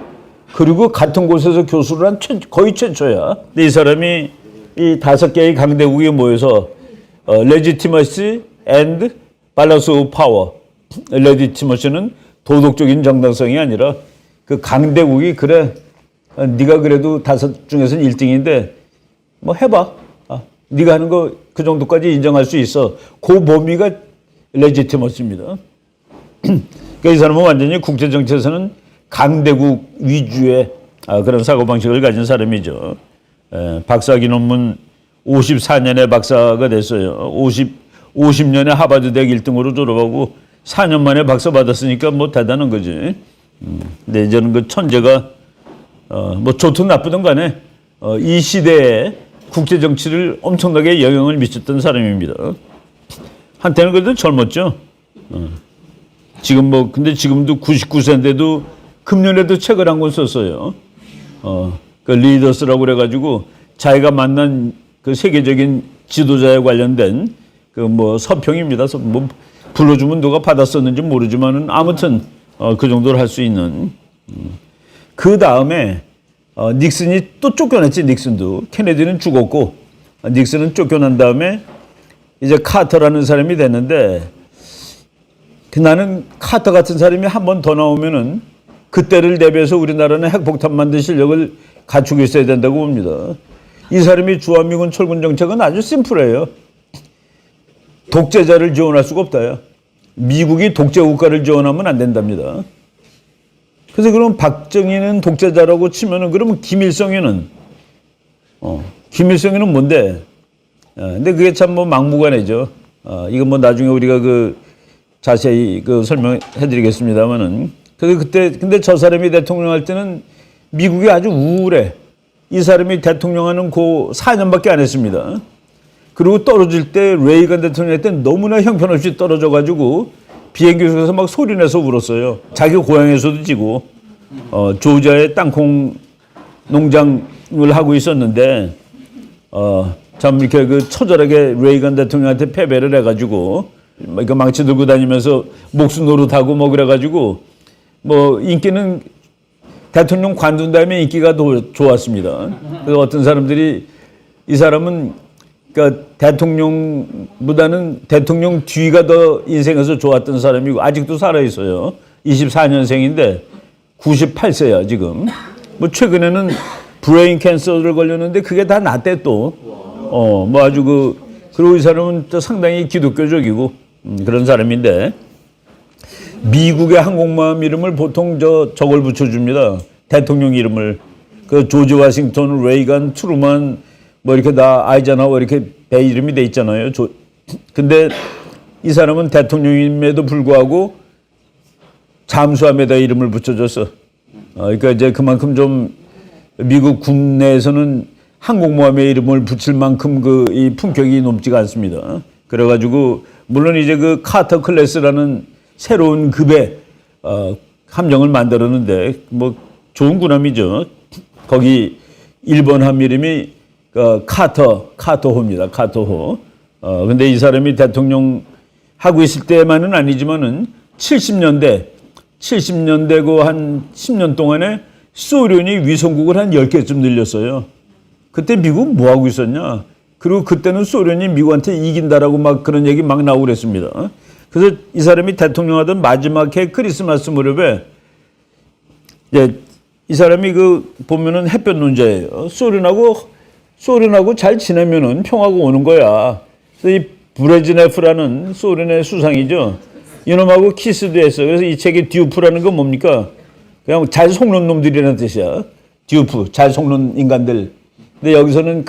그리고 같은 곳에서 교수를 한 거의 최초야. 근데 이 사람이 이 5개의 강대국이 모여서 레지티머시 앤드 밸런스 오브 파워. 레지티머시는 도덕적인 정당성이 아니라 그 강대국이 그래 네가 그래도 5 중에서는 1등인데 뭐 해봐. 네가 하는 거 그 정도까지 인정할 수 있어. 그 범위가 레지티머시입니다. 그러니까 이 사람은 완전히 국제정치에서는 강대국 위주의 그런 사고방식을 가진 사람이죠. 박사학위 논문 54년에 박사가 됐어요. 50년에 하버드 대학 1등으로 졸업하고 4년 만에 박사 받았으니까 뭐 대단한 거지. 근데 저는 그 천재가 뭐 좋든 나쁘든 간에 이 시대에 국제 정치를 엄청나게 영향을 미쳤던 사람입니다. 한때는 그래도 젊었죠. 지금 뭐 근데 지금도 99세인데도 금년에도 책을 한 권 썼어요. 그 리더스라고 그래가지고 자기가 만난 그 세계적인 지도자에 관련된 그 뭐 서평입니다. 뭐 불러주면 누가 받았었는지 모르지만은 아무튼 그 정도로 할 수 있는. 그 다음에 닉슨이 또 쫓겨났지. 닉슨도. 케네디는 죽었고 닉슨은 쫓겨난 다음에 이제 카터라는 사람이 됐는데 나는 카터 같은 사람이 한 번 더 나오면은 그때를 대비해서 우리나라는 핵폭탄 만들 실력을 갖추고 있어야 된다고 봅니다. 이 사람이 주한미군 철군 정책은 아주 심플해요. 독재자를 지원할 수가 없다요. 미국이 독재 국가를 지원하면 안 된답니다. 그래서 그럼 박정희는 독재자라고 치면은 그러면 김일성이는 김일성이는 뭔데? 근데 그게 참 뭐 막무가내죠. 이건 뭐 나중에 우리가 그 자세히 그 설명해 드리겠습니다만은 그래서 그때 근데 저 사람이 대통령 할 때는 미국이 아주 우울해. 이 사람이 대통령하는 그 4년밖에 안 했습니다. 그리고 떨어질 때 레이건 대통령 할 때 너무나 형편없이 떨어져가지고 비행기 속에서 막 소리내서 울었어요. 자기 고향에서도 지고 조지아의 땅콩 농장을 하고 있었는데 참 이렇게 그 처절하게 레이건 대통령한테 패배를 해가지고 그 망치 들고 다니면서 목수 노릇하고 뭐 그래가지고 뭐 인기는 대통령 관둔 다음에 인기가 더 좋았습니다. 그래서 어떤 사람들이 이 사람은 그러니까 대통령보다는 대통령 뒤가 더 인생에서 좋았던 사람이고 아직도 살아 있어요. 24년생인데 98세야 지금. 뭐 최근에는 브레인 캔서를 걸렸는데 그게 다 낫대 또. 뭐 아주 그리고 이 사람은 또 상당히 기독교적이고 그런 사람인데 미국의 항공모함 이름을 보통 저걸 붙여줍니다. 대통령 이름을. 그 조지 워싱턴, 레이건, 트루먼 뭐 이렇게 다 아이젠하워 이렇게 배 이름이 돼 있잖아요. 근데 이 사람은 대통령임에도 불구하고 잠수함에다 이름을 붙여줬어. 그러니까 이제 그만큼 좀 미국 국내에서는 항공모함의 이름을 붙일 만큼 이 품격이 높지가 않습니다. 그래가지고 물론 이제 그 카터 클래스라는 새로운 급의 함정을 만들었는데 뭐 좋은 군함이죠. 거기 일본 함 이름이 카터호입니다. 카터호. 근데 이 사람이 대통령 하고 있을 때만은 아니지만은 70년대고 한 10년 동안에 소련이 위성국을 한 10개쯤 늘렸어요. 그때 미국 뭐 하고 있었냐? 그리고 그때는 소련이 미국한테 이긴다라고 막 그런 얘기 막 나오고 그랬습니다. 그래서 이 사람이 대통령 하던 마지막 해 크리스마스 무렵에 이 사람이 보면은 햇볕 논자예요. 소련하고 잘 지내면은 평화가 오는 거야. 그래서 이 브레즈네프라는 소련의 수상이죠. 이놈하고 키스도 했어. 그래서 이 책의 듀프라는 건 뭡니까? 그냥 잘 속는 놈들이라는 뜻이야. 듀프, 잘 속는 인간들. 근데 여기서는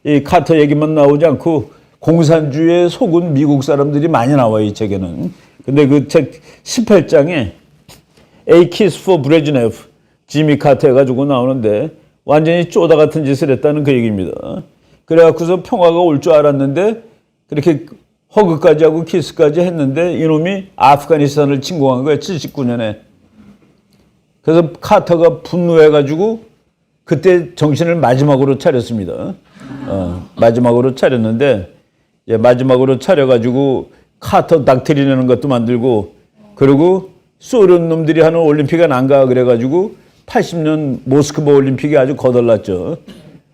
이 카터 얘기만 나오지 않고 공산주의에 속은 미국 사람들이 많이 나와요, 이 책에는. 근데 그 책 18장에 A Kiss for Brezhnev, 지미 카터 해가지고 나오는데 완전히 쪼다 같은 짓을 했다는 그 얘기입니다. 그래갖고서 평화가 올 줄 알았는데 그렇게 허그까지 하고 키스까지 했는데 이놈이 아프가니스탄을 침공한 거예요, 79년에. 그래서 카터가 분노해가지고 그때 정신을 마지막으로 차렸습니다. 마지막으로 차렸는데 마지막으로 차려가지고 카터 닥트리라는 것도 만들고 그리고 소련 놈들이 하는 올림픽은 안 가 그래가지고 80년 모스크바 올림픽이 아주 거덜났죠.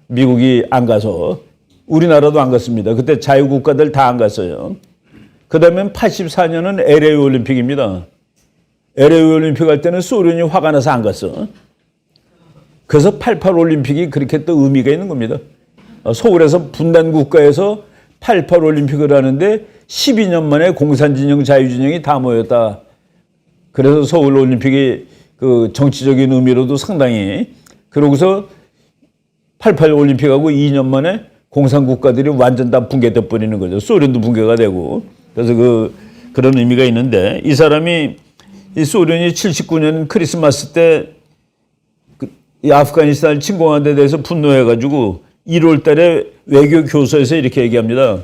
미국이 안 가서. 우리나라도 안 갔습니다. 그때 자유국가들 다 안 갔어요. 그 다음에 84년은 LA 올림픽입니다. LA 올림픽 할 때는 소련이 화가 나서 안 갔어. 그래서 88 올림픽이 그렇게 또 의미가 있는 겁니다. 서울에서 분단 국가에서 88 올림픽을 하는데 12년 만에 공산진영, 자유진영이 다 모였다. 그래서 서울 올림픽이 그 정치적인 의미로도 상당히 그러고서 88 올림픽하고 2년 만에 공산 국가들이 완전 다 붕괴돼 버리는 거죠. 소련도 붕괴가 되고. 그래서 그런 의미가 있는데 이 사람이 이 소련이 79년 크리스마스 때 이 아프가니스탄을 침공한 데 대해서 분노해가지고 1월 달에 외교 교서에서 이렇게 얘기합니다.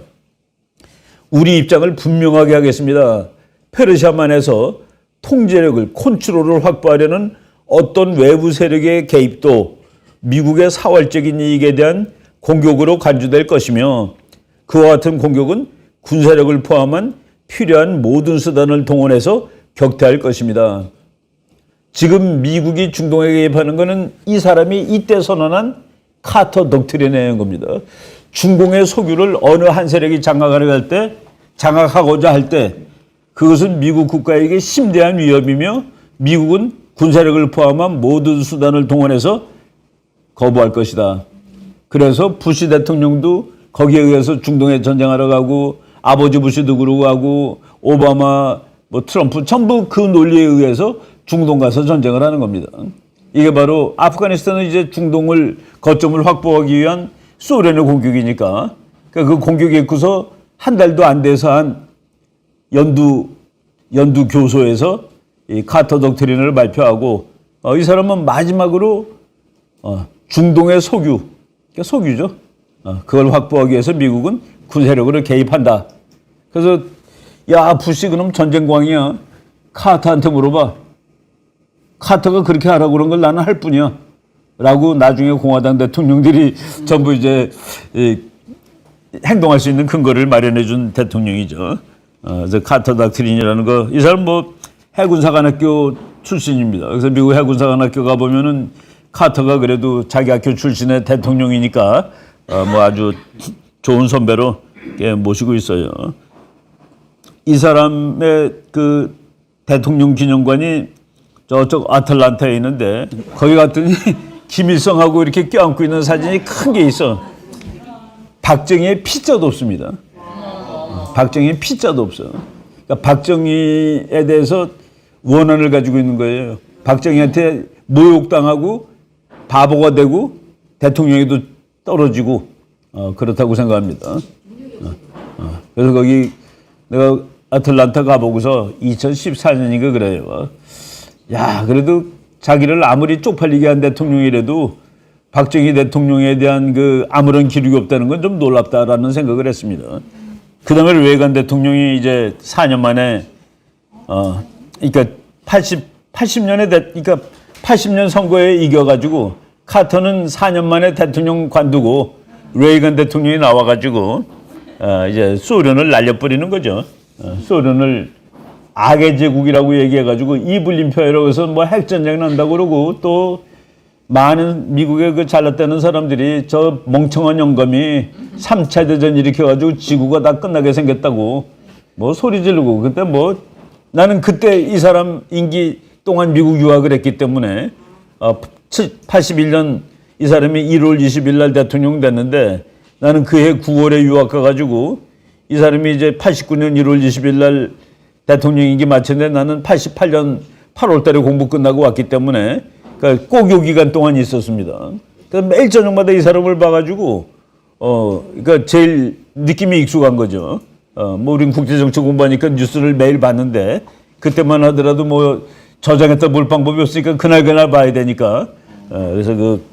우리 입장을 분명하게 하겠습니다. 페르시아만에서 통제력을 컨트롤을 확보하려는 어떤 외부 세력의 개입도 미국의 사활적인 이익에 대한 공격으로 간주될 것이며 그와 같은 공격은 군사력을 포함한 필요한 모든 수단을 동원해서 격퇴할 것입니다. 지금 미국이 중동에 개입하는 것은 이 사람이 이때 선언한 카터 독트린의 겁니다. 중공의 소유를 어느 한 세력이 장악하고자 할 때 그것은 미국 국가에게 심대한 위협이며 미국은 군사력을 포함한 모든 수단을 동원해서 거부할 것이다. 그래서 부시 대통령도 거기에 의해서 중동에 전쟁하러 가고 아버지 부시도 그러고 하고 오바마 트럼프 전부 그 논리에 의해서 중동 가서 전쟁을 하는 겁니다. 이게 바로 아프가니스탄은 이제 중동을 거점을 확보하기 위한 소련의 공격이니까 그 공격이 있고서 한 달도 안 돼서 한 연두 교소에서 이 카터 독트린을 발표하고 이 사람은 마지막으로 중동의 석유, 그러니까 석유죠. 그걸 확보하기 위해서 미국은 군사력으로 개입한다. 그래서 야 부시 그럼 전쟁광이야. 카터한테 물어봐. 카터가 그렇게 하라고 그런 걸 나는 할 뿐이야. 라고 나중에 공화당 대통령들이 전부 이제 행동할 수 있는 근거를 마련해 준 대통령이죠. 그래서 카터 닥트린이라는 거, 이 사람 뭐 해군사관학교 출신입니다. 그래서 미국 해군사관학교 가보면은 카터가 그래도 자기 학교 출신의 대통령이니까 뭐 아주 좋은 선배로 모시고 있어요. 이 사람의 그 대통령 기념관이 저쪽 아틀란타에 있는데 거기 갔더니 김일성하고 이렇게 껴안고 있는 사진이 큰 게 있어. 박정희의 피자도 없습니다. 박정희의 피자도 없어요. 그러니까 박정희에 대해서 원한을 가지고 있는 거예요. 박정희한테 모욕당하고 바보가 되고 대통령에도 떨어지고 그렇다고 생각합니다. 그래서 거기 내가 아틀란타 가보고서 2014년인가 그래요. 야, 그래도 자기를 아무리 쪽팔리게 한 대통령이라도 박정희 대통령에 대한 그 아무런 기록이 없다는 건 좀 놀랍다라는 생각을 했습니다. 그 다음에 레이건 대통령이 이제 4년 만에, 그러니까 80년에, 그러니까 80년 선거에 이겨가지고 카터는 4년 만에 대통령 관두고 레이건 대통령이 나와가지고, 이제 소련을 날려버리는 거죠. 소련을 악의 제국이라고 얘기해가지고 이블린표라고 해서 뭐 핵전쟁 난다고 그러고 또 많은 미국의 그 잘났다는 사람들이 저 멍청한 영감이 3차 대전 일으켜가지고 지구가 다 끝나게 생겼다고 뭐 소리 지르고. 그때 뭐 나는 그때 이 사람 임기 동안 미국 유학을 했기 때문에 81년 이 사람이 1월 20일 날 대통령 됐는데 나는 그해 9월에 유학 가가지고 이 사람이 이제 89년 1월 20일 날 대통령 임기 마쳤는데 나는 88년 8월 달에 공부 끝나고 왔기 때문에 그러니까 꼭 요 기간 동안 있었습니다. 그래서 매일 저녁마다 이 사람을 봐가지고 그러니까 제일 느낌이 익숙한 거죠. 뭐 우린 국제정치 공부하니까 뉴스를 매일 봤는데 그때만 하더라도 뭐 저장했다 볼 방법이 없으니까 그날 봐야 되니까 그래서 그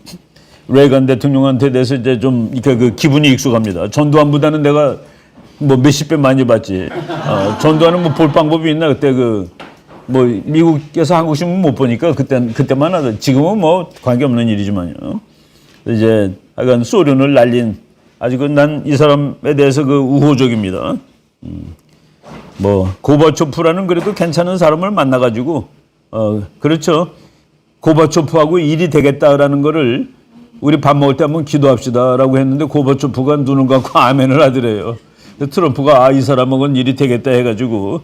레이건 대통령한테 대해서 이제 좀 이렇게 그 기분이 익숙합니다. 전두환보다는 내가 뭐 몇십 배 많이 봤지. 전두환은 뭐 볼 방법이 있나 그때 그 뭐 미국에서 한국 신문 못 보니까 그때만 하다. 지금은 뭐 관계 없는 일이지만요. 이제 하여간 소련을 날린 아직은 난 이 사람에 대해서 그 우호적입니다. 뭐 고바초프라는 그래도 괜찮은 사람을 만나가지고 그렇죠. 고바초프하고 일이 되겠다라는 거를 우리 밥 먹을 때 한번 기도합시다라고 했는데 고바초프가 눈을 감고 아멘을 하더래요. 트럼프가 이 사람하고는 일이 되겠다 해가지고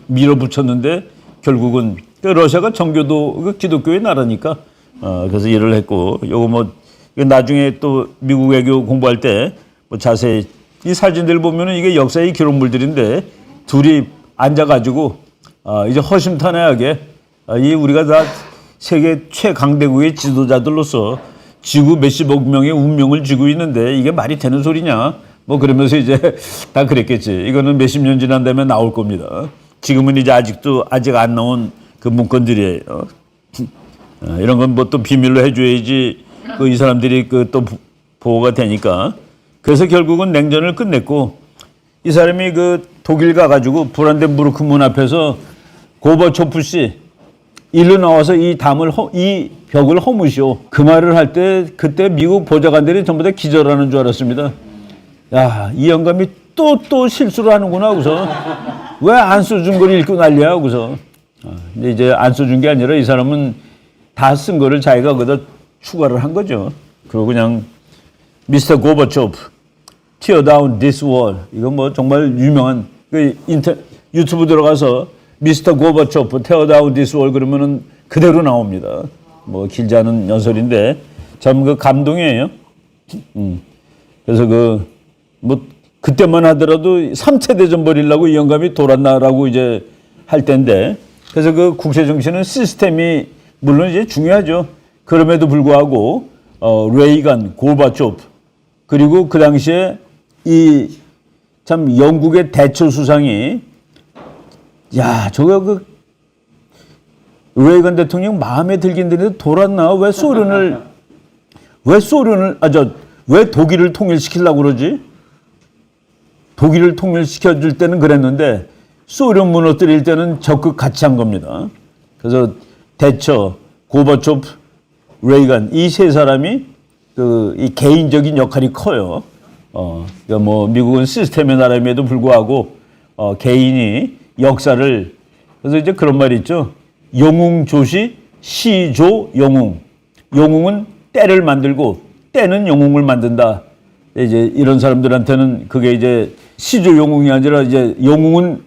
밀어붙였는데 결국은 러시아가 정교도 기독교의 나라니까 그래서 일을 했고 요거 뭐 나중에 또 미국 외교 공부할 때 뭐 자세히 이 사진들 보면은 이게 역사의 기록물들인데 둘이 앉아가지고 이제 허심탄회하게 이 우리가 다 세계 최강대국의 지도자들로서 지구 몇십억 명의 운명을 쥐고 있는데 이게 말이 되는 소리냐? 뭐 그러면서 이제 다 그랬겠지. 이거는 몇십 년 지난 다음에 나올 겁니다. 지금은 이제 아직 안 나온 그 문건들이에요. 이런 건 뭐 또 비밀로 해줘야지 그 이 사람들이 그 또 보호가 되니까. 그래서 결국은 냉전을 끝냈고 이 사람이 그 독일 가가지고 브란덴부르크 문 앞에서 고바초프 씨 일로 나와서 이 벽을 허무시오. 그 말을 할 때 그때 미국 보좌관들이 전부 다 기절하는 줄 알았습니다. 야, 이 영감이 또 실수를 하는구나 하고서 왜 안 써준 걸 읽고 난리야 하고서 근데 이제 안 써준 게 아니라 이 사람은 다 쓴 거를 자기가 거기다 추가를 한 거죠. 그리고 그냥 미스터 고바초프 tear down this wall 이거 뭐 정말 유명한 그 유튜브 들어가서 미스터 고바초프 tear down this wall 그러면은 그대로 나옵니다. 뭐 길지 않은 연설인데 참 그 감동이에요. 그래서 뭐 그때만 하더라도 3차 대전 벌이려고 이 영감이 돌았나라고 이제 할 때인데 그래서 그 국제 정치는 시스템이 물론 이제 중요하죠. 그럼에도 불구하고 레이건, 고바초프 그리고 그 당시에 이 참 영국의 대처 수상이 야 저거 레이건 대통령 마음에 들긴 드는데 돌았나? 왜 독일을 통일시키려고 그러지? 독일을 통일시켜 줄 때는 그랬는데 소련 무너뜨릴 때는 적극 같이 한 겁니다. 그래서 대처, 고바초프, 레이건 이 세 사람이 이 개인적인 역할이 커요. 그러니까 뭐 미국은 시스템의 나라임에도 불구하고 개인이 역사를 그래서 이제 그런 말이 있죠. 영웅조시 시조 영웅. 영웅은 때를 만들고 때는 영웅을 만든다. 이제 이런 사람들한테는 그게 이제 시조 영웅이 아니라 이제 영웅은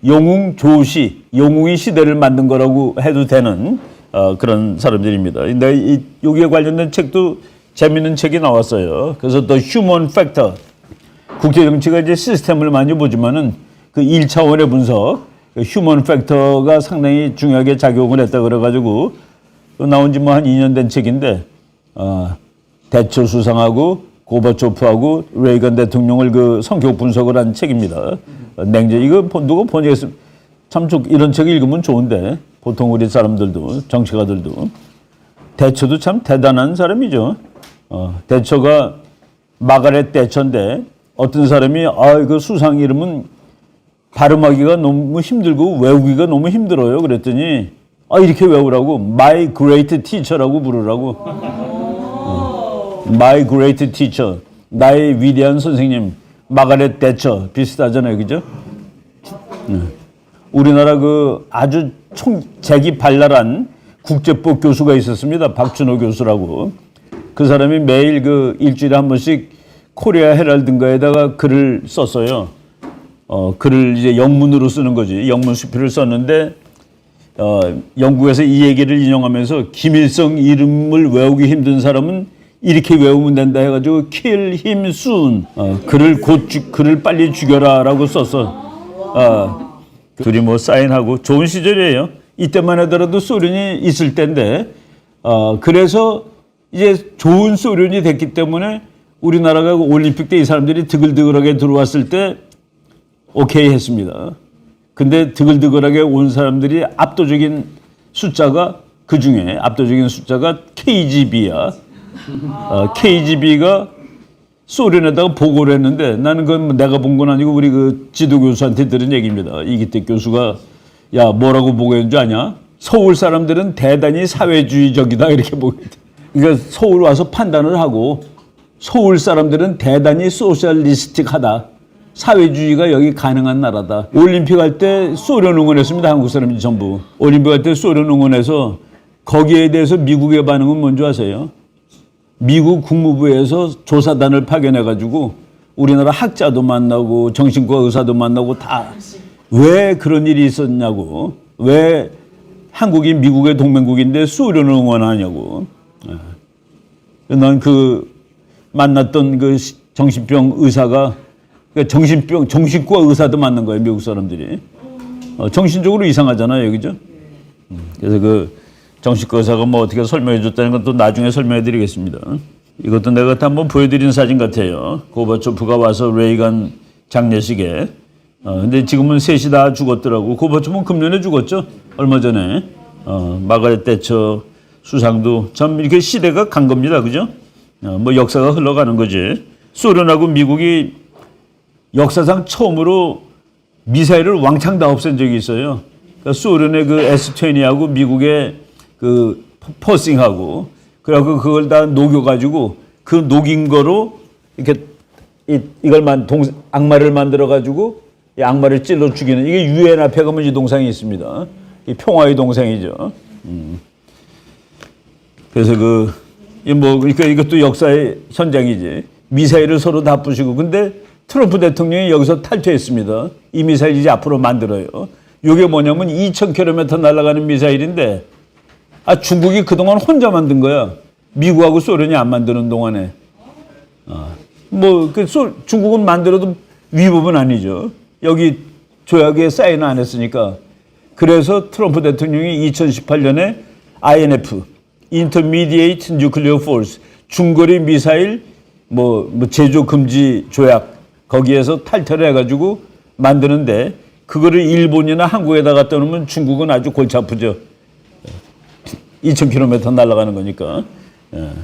영웅조시 영웅이 시대를 만든 거라고 해도 되는 그런 사람들입니다. 근데 여기에 관련된 책도 재밌는 책이 나왔어요. 그래서 The Human Factor. 국제 정치가 이제 시스템을 많이 보지만은 그 1차원의 분석, 그 휴먼 팩터가 상당히 중요하게 작용을 했다 그래가지고 나온 지 뭐 한 2년 된 책인데 대처 수상하고 고바초프하고 레이건 대통령을 그 성격 분석을 한 책입니다. 냉전 이거 누가 번역했으면 참 이런 책 읽으면 좋은데 보통 우리 사람들도 정치가들도 대처도 참 대단한 사람이죠. 대처가 마가렛 대처인데 어떤 사람이 이거 수상 이름은 발음하기가 너무 힘들고 외우기가 너무 힘들어요. 그랬더니 이렇게 외우라고 My Great Teacher라고 부르라고. My Great Teacher. 나의 위대한 선생님. 마가렛 대처 비슷하잖아요. 그죠? 우리나라 그 아주 재기발랄한 국제법 교수가 있었습니다. 박준호 교수라고. 그 사람이 매일 그 일주일에 한 번씩 코리아 헤럴드인가에다가 글을 썼어요. 글을 이제 영문으로 쓰는 거지. 영문 수필을 썼는데, 영국에서 이 얘기를 인용하면서 김일성 이름을 외우기 힘든 사람은 이렇게 외우면 된다 해가지고 kill him soon. 글을 빨리 죽여라 라고 썼어. 둘이 뭐 사인하고 좋은 시절이에요. 이때만 하더라도 소련이 있을 때인데, 그래서 이제 좋은 소련이 됐기 때문에 우리나라가 올림픽 때 이 사람들이 드글드글하게 들어왔을 때 오케이 했습니다. 근데 드글드글하게 온 사람들이 압도적인 숫자가 그중에 압도적인 숫자가 KGB야. KGB가 소련에다가 보고를 했는데 나는 그건 내가 본 건 아니고 우리 그 지도교수한테 들은 얘기입니다. 이기택 교수가 야 뭐라고 보고했는 줄 아냐? 서울 사람들은 대단히 사회주의적이다 이렇게 보고했대. 그러니까 서울 와서 판단을 하고 서울 사람들은 대단히 소셜리스틱하다. 사회주의가 여기 가능한 나라다. 올림픽 할 때 소련 응원했습니다. 한국 사람이 전부. 올림픽 할 때 소련 응원해서 거기에 대해서 미국의 반응은 뭔지 아세요? 미국 국무부에서 조사단을 파견해가지고 우리나라 학자도 만나고 정신과 의사도 만나고 다 왜 그런 일이 있었냐고. 왜 한국이 미국의 동맹국인데 소련을 응원하냐고. 난 그 만났던 그 정신병 의사가 정신과 의사도 만난 거예요. 미국 사람들이. 정신적으로 이상하잖아요. 그죠? 그래서 그 정신과 의사가 뭐 어떻게 설명해 줬다는 건 또 나중에 설명해 드리겠습니다. 이것도 내가 다 한번 보여드린 사진 같아요. 고바초프가 와서 레이건 장례식에. 근데 지금은 셋이 다 죽었더라고. 고바초프는 금년에 죽었죠. 얼마 전에. 마가렛 대처 수상도 참 이렇게 시대가 간 겁니다. 그죠? 뭐 역사가 흘러가는 거지. 소련하고 미국이 역사상 처음으로 미사일을 왕창 다 없앤 적이 있어요. 그러니까 소련의 그 S-20하고 미국의 그 퍼싱하고 그래갖고 그걸 다 녹여가지고 그 녹인 거로 이렇게 악마를 만들어가지고 이 악마를 찔러 죽이는 이게 유엔 앞에 가면 이 동상이 있습니다. 이 평화의 동상이죠. 그래서 그러니까 이것도 역사의 현장이지. 미사일을 서로 다 부시고 근데 트럼프 대통령이 여기서 탈퇴했습니다. 이 미사일 이제 앞으로 만들어요. 이게 뭐냐면 2,000km 날아가는 미사일인데 중국이 그동안 혼자 만든 거야. 미국하고 소련이 안 만드는 동안에. 중국은 만들어도 위법은 아니죠. 여기 조약에 사인을 안 했으니까. 그래서 트럼프 대통령이 2018년에 INF, Intermediate Nuclear Force, 중거리 미사일 제조 금지 조약 거기에서 탈퇴를 해가지고 만드는데 그거를 일본이나 한국에다 갖다 놓으면 중국은 아주 골치 아프죠. 2,000km 날아가는 거니까.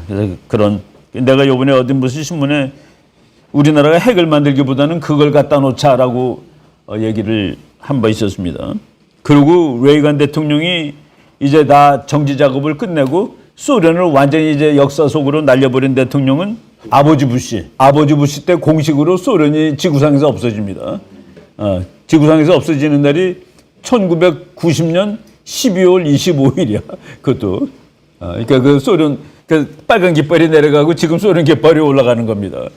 그래서 그런 내가 요번에 어디 무슨 신문에 우리나라가 핵을 만들기보다는 그걸 갖다 놓자라고 얘기를 한 바 있었습니다. 그리고 레이건 대통령이 이제 다 정지 작업을 끝내고 소련을 완전히 이제 역사 속으로 날려버린 대통령은 아버지 부시 때 공식으로 소련이 지구상에서 없어집니다. 지구상에서 없어지는 날이 1990년 12월 25일이야. 그것도. 그러니까 그 소련, 그 빨간 깃발이 내려가고 지금 소련 깃발이 올라가는 겁니다.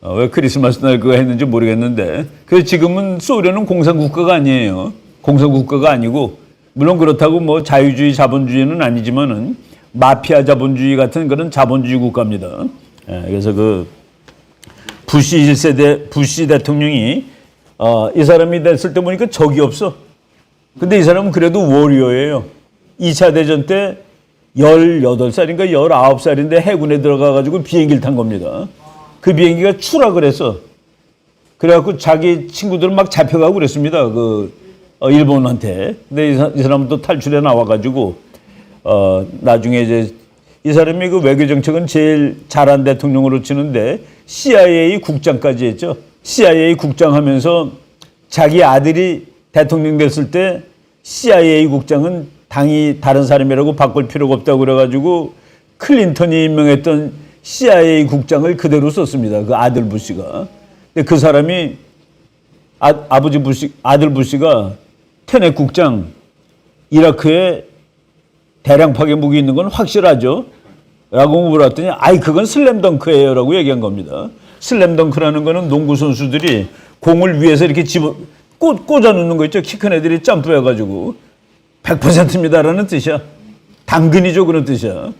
왜 크리스마스 날 그거 했는지 모르겠는데. 그래서 지금은 소련은 공산국가가 아니에요. 공산국가가 아니고, 물론 그렇다고 뭐 자유주의 자본주의는 아니지만은 마피아 자본주의 같은 그런 자본주의 국가입니다. 그래서 그 부시 1세대 부시 대통령이 이 사람이 됐을 때 보니까 적이 없어. 근데 이 사람은 그래도 워리어예요. 2차 대전 때 18살인가 19살인데 해군에 들어가가지고 비행기를 탄 겁니다. 그 비행기가 추락을 했어. 그래갖고 자기 친구들은 막 잡혀가고 그랬습니다. 일본한테. 근데 이 사람은 또 탈출해 나와가지고, 나중에 이제 이 사람이 그 외교 정책은 제일 잘한 대통령으로 치는데 CIA 국장까지 했죠. CIA 국장 하면서 자기 아들이 대통령 됐을 때 CIA 국장은 당이 다른 사람이라고 바꿀 필요가 없다고 그래가지고 클린턴이 임명했던 CIA 국장을 그대로 썼습니다. 그 아들 부시가. 근데 그 사람이 아들 부시가 테넷 국장, 이라크에 대량 파괴 무기 있는 건 확실하죠? 라고 물었더니 그건 슬램덩크예요 라고 얘기한 겁니다. 슬램덩크라는 거는 농구 선수들이 공을 위에서 이렇게 꽂아 놓는 거 있죠? 키 큰 애들이 점프해가지고 100%입니다라는 뜻이야. 당근이죠 그런 뜻이야.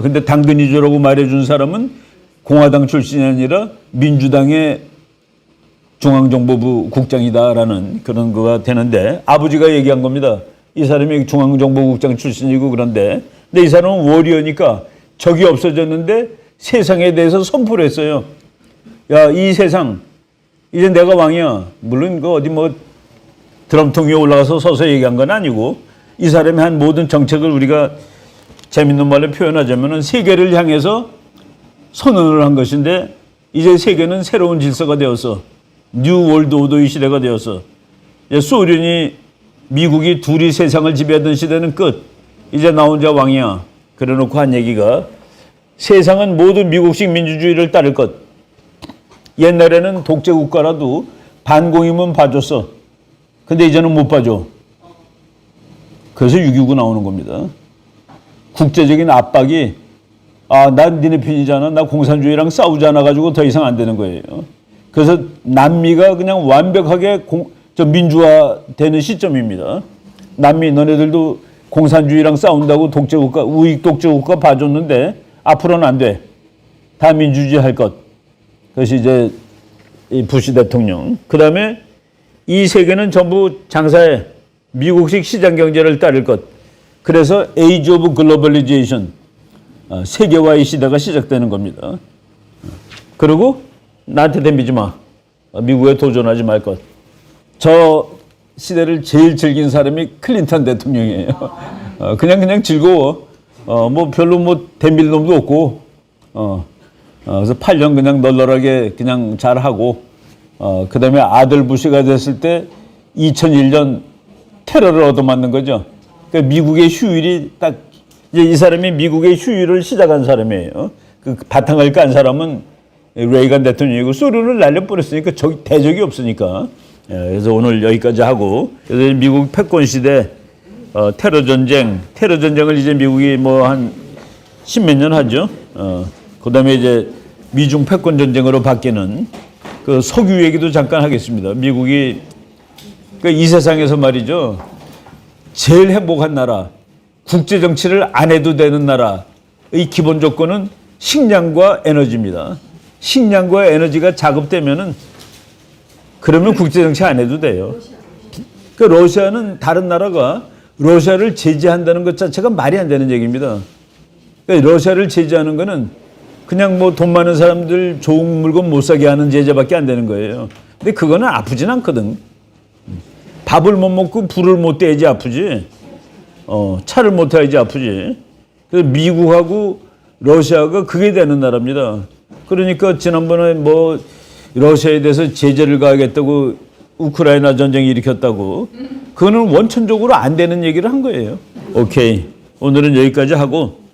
근데 당근이죠라고 말해준 사람은 공화당 출신이 아니라 민주당의 중앙정보부 국장이다라는 그런 거가 되는데 아버지가 얘기한 겁니다. 이 사람이 중앙정보국장 출신이고 그런데 근데 이 사람은 워리어니까 적이 없어졌는데 세상에 대해서 선포를 했어요. 야, 이 세상 이제 내가 왕이야. 물론 그 어디 뭐 드럼통 위에 올라가서 서서 얘기한 건 아니고 이 사람이 한 모든 정책을 우리가 재밌는 말로 표현하자면은 세계를 향해서 선언을 한 것인데 이제 세계는 새로운 질서가 되어서 뉴 월드 오더의 시대가 되어서 소련이 미국이 둘이 세상을 지배하던 시대는 끝. 이제 나 혼자 왕이야. 그래놓고 한 얘기가 세상은 모두 미국식 민주주의를 따를 것. 옛날에는 독재 국가라도 반공이면 봐줬어. 근데 이제는 못 봐줘. 그래서 6.29 나오는 겁니다. 국제적인 압박이 난 니네 편이잖아. 나 공산주의랑 싸우지 않아가지고 더 이상 안 되는 거예요. 그래서 남미가 그냥 완벽하게 민주화되는 시점입니다. 남미 너네들도 공산주의랑 싸운다고 독재국가, 우익 독재국가 봐줬는데 앞으로는 안 돼. 다 민주주의 할 것. 그것이 이제 이 부시 대통령. 그 다음에 이 세계는 전부 장사해. 미국식 시장 경제를 따를 것. 그래서 Age of Globalization, 세계화의 시대가 시작되는 겁니다. 그리고 나한테 덤비지 마. 미국에 도전하지 말 것. 저 시대를 제일 즐긴 사람이 클린턴 대통령이에요. 그냥 즐거워. 뭐 별로 뭐 덤빌 놈도 없고. 그래서 8년 그냥 널널하게 그냥 잘하고. 그 다음에 아들 부시가 됐을 때 2001년 테러를 얻어맞는 거죠. 그러니까 미국의 휴일이 딱, 이제 이 사람이 미국의 휴일을 시작한 사람이에요. 그 바탕을 깐 사람은 레이건 대통령이고 소련을 날려버렸으니까 대적이 없으니까. 그래서 오늘 여기까지 하고, 그래서 미국 패권 시대, 테러 전쟁을 이제 미국이 뭐 한 십몇 년 하죠. 그 다음에 이제 미중 패권 전쟁으로 바뀌는 그 석유 얘기도 잠깐 하겠습니다. 미국이 이 세상에서 말이죠. 제일 행복한 나라, 국제 정치를 안 해도 되는 나라의 기본 조건은 식량과 에너지입니다. 식량과 에너지가 자급되면은 그러면 국제 정치 안 해도 돼요. 그 러시아는 다른 나라가 러시아를 제재한다는 것 자체가 말이 안 되는 얘기입니다. 그러니까 러시아를 제재하는 거는 그냥 뭐 돈 많은 사람들 좋은 물건 못 사게 하는 제재밖에 안 되는 거예요. 근데 그거는 아프진 않거든. 밥을 못 먹고 불을 못 떼야지 아프지. 차를 못 타야지 아프지. 그래서 미국하고 러시아가 그게 되는 나라입니다. 그러니까 지난번에 뭐 러시아에 대해서 제재를 가하겠다고 우크라이나 전쟁 일으켰다고 그거는 원천적으로 안 되는 얘기를 한 거예요. 오케이. 오늘은 여기까지 하고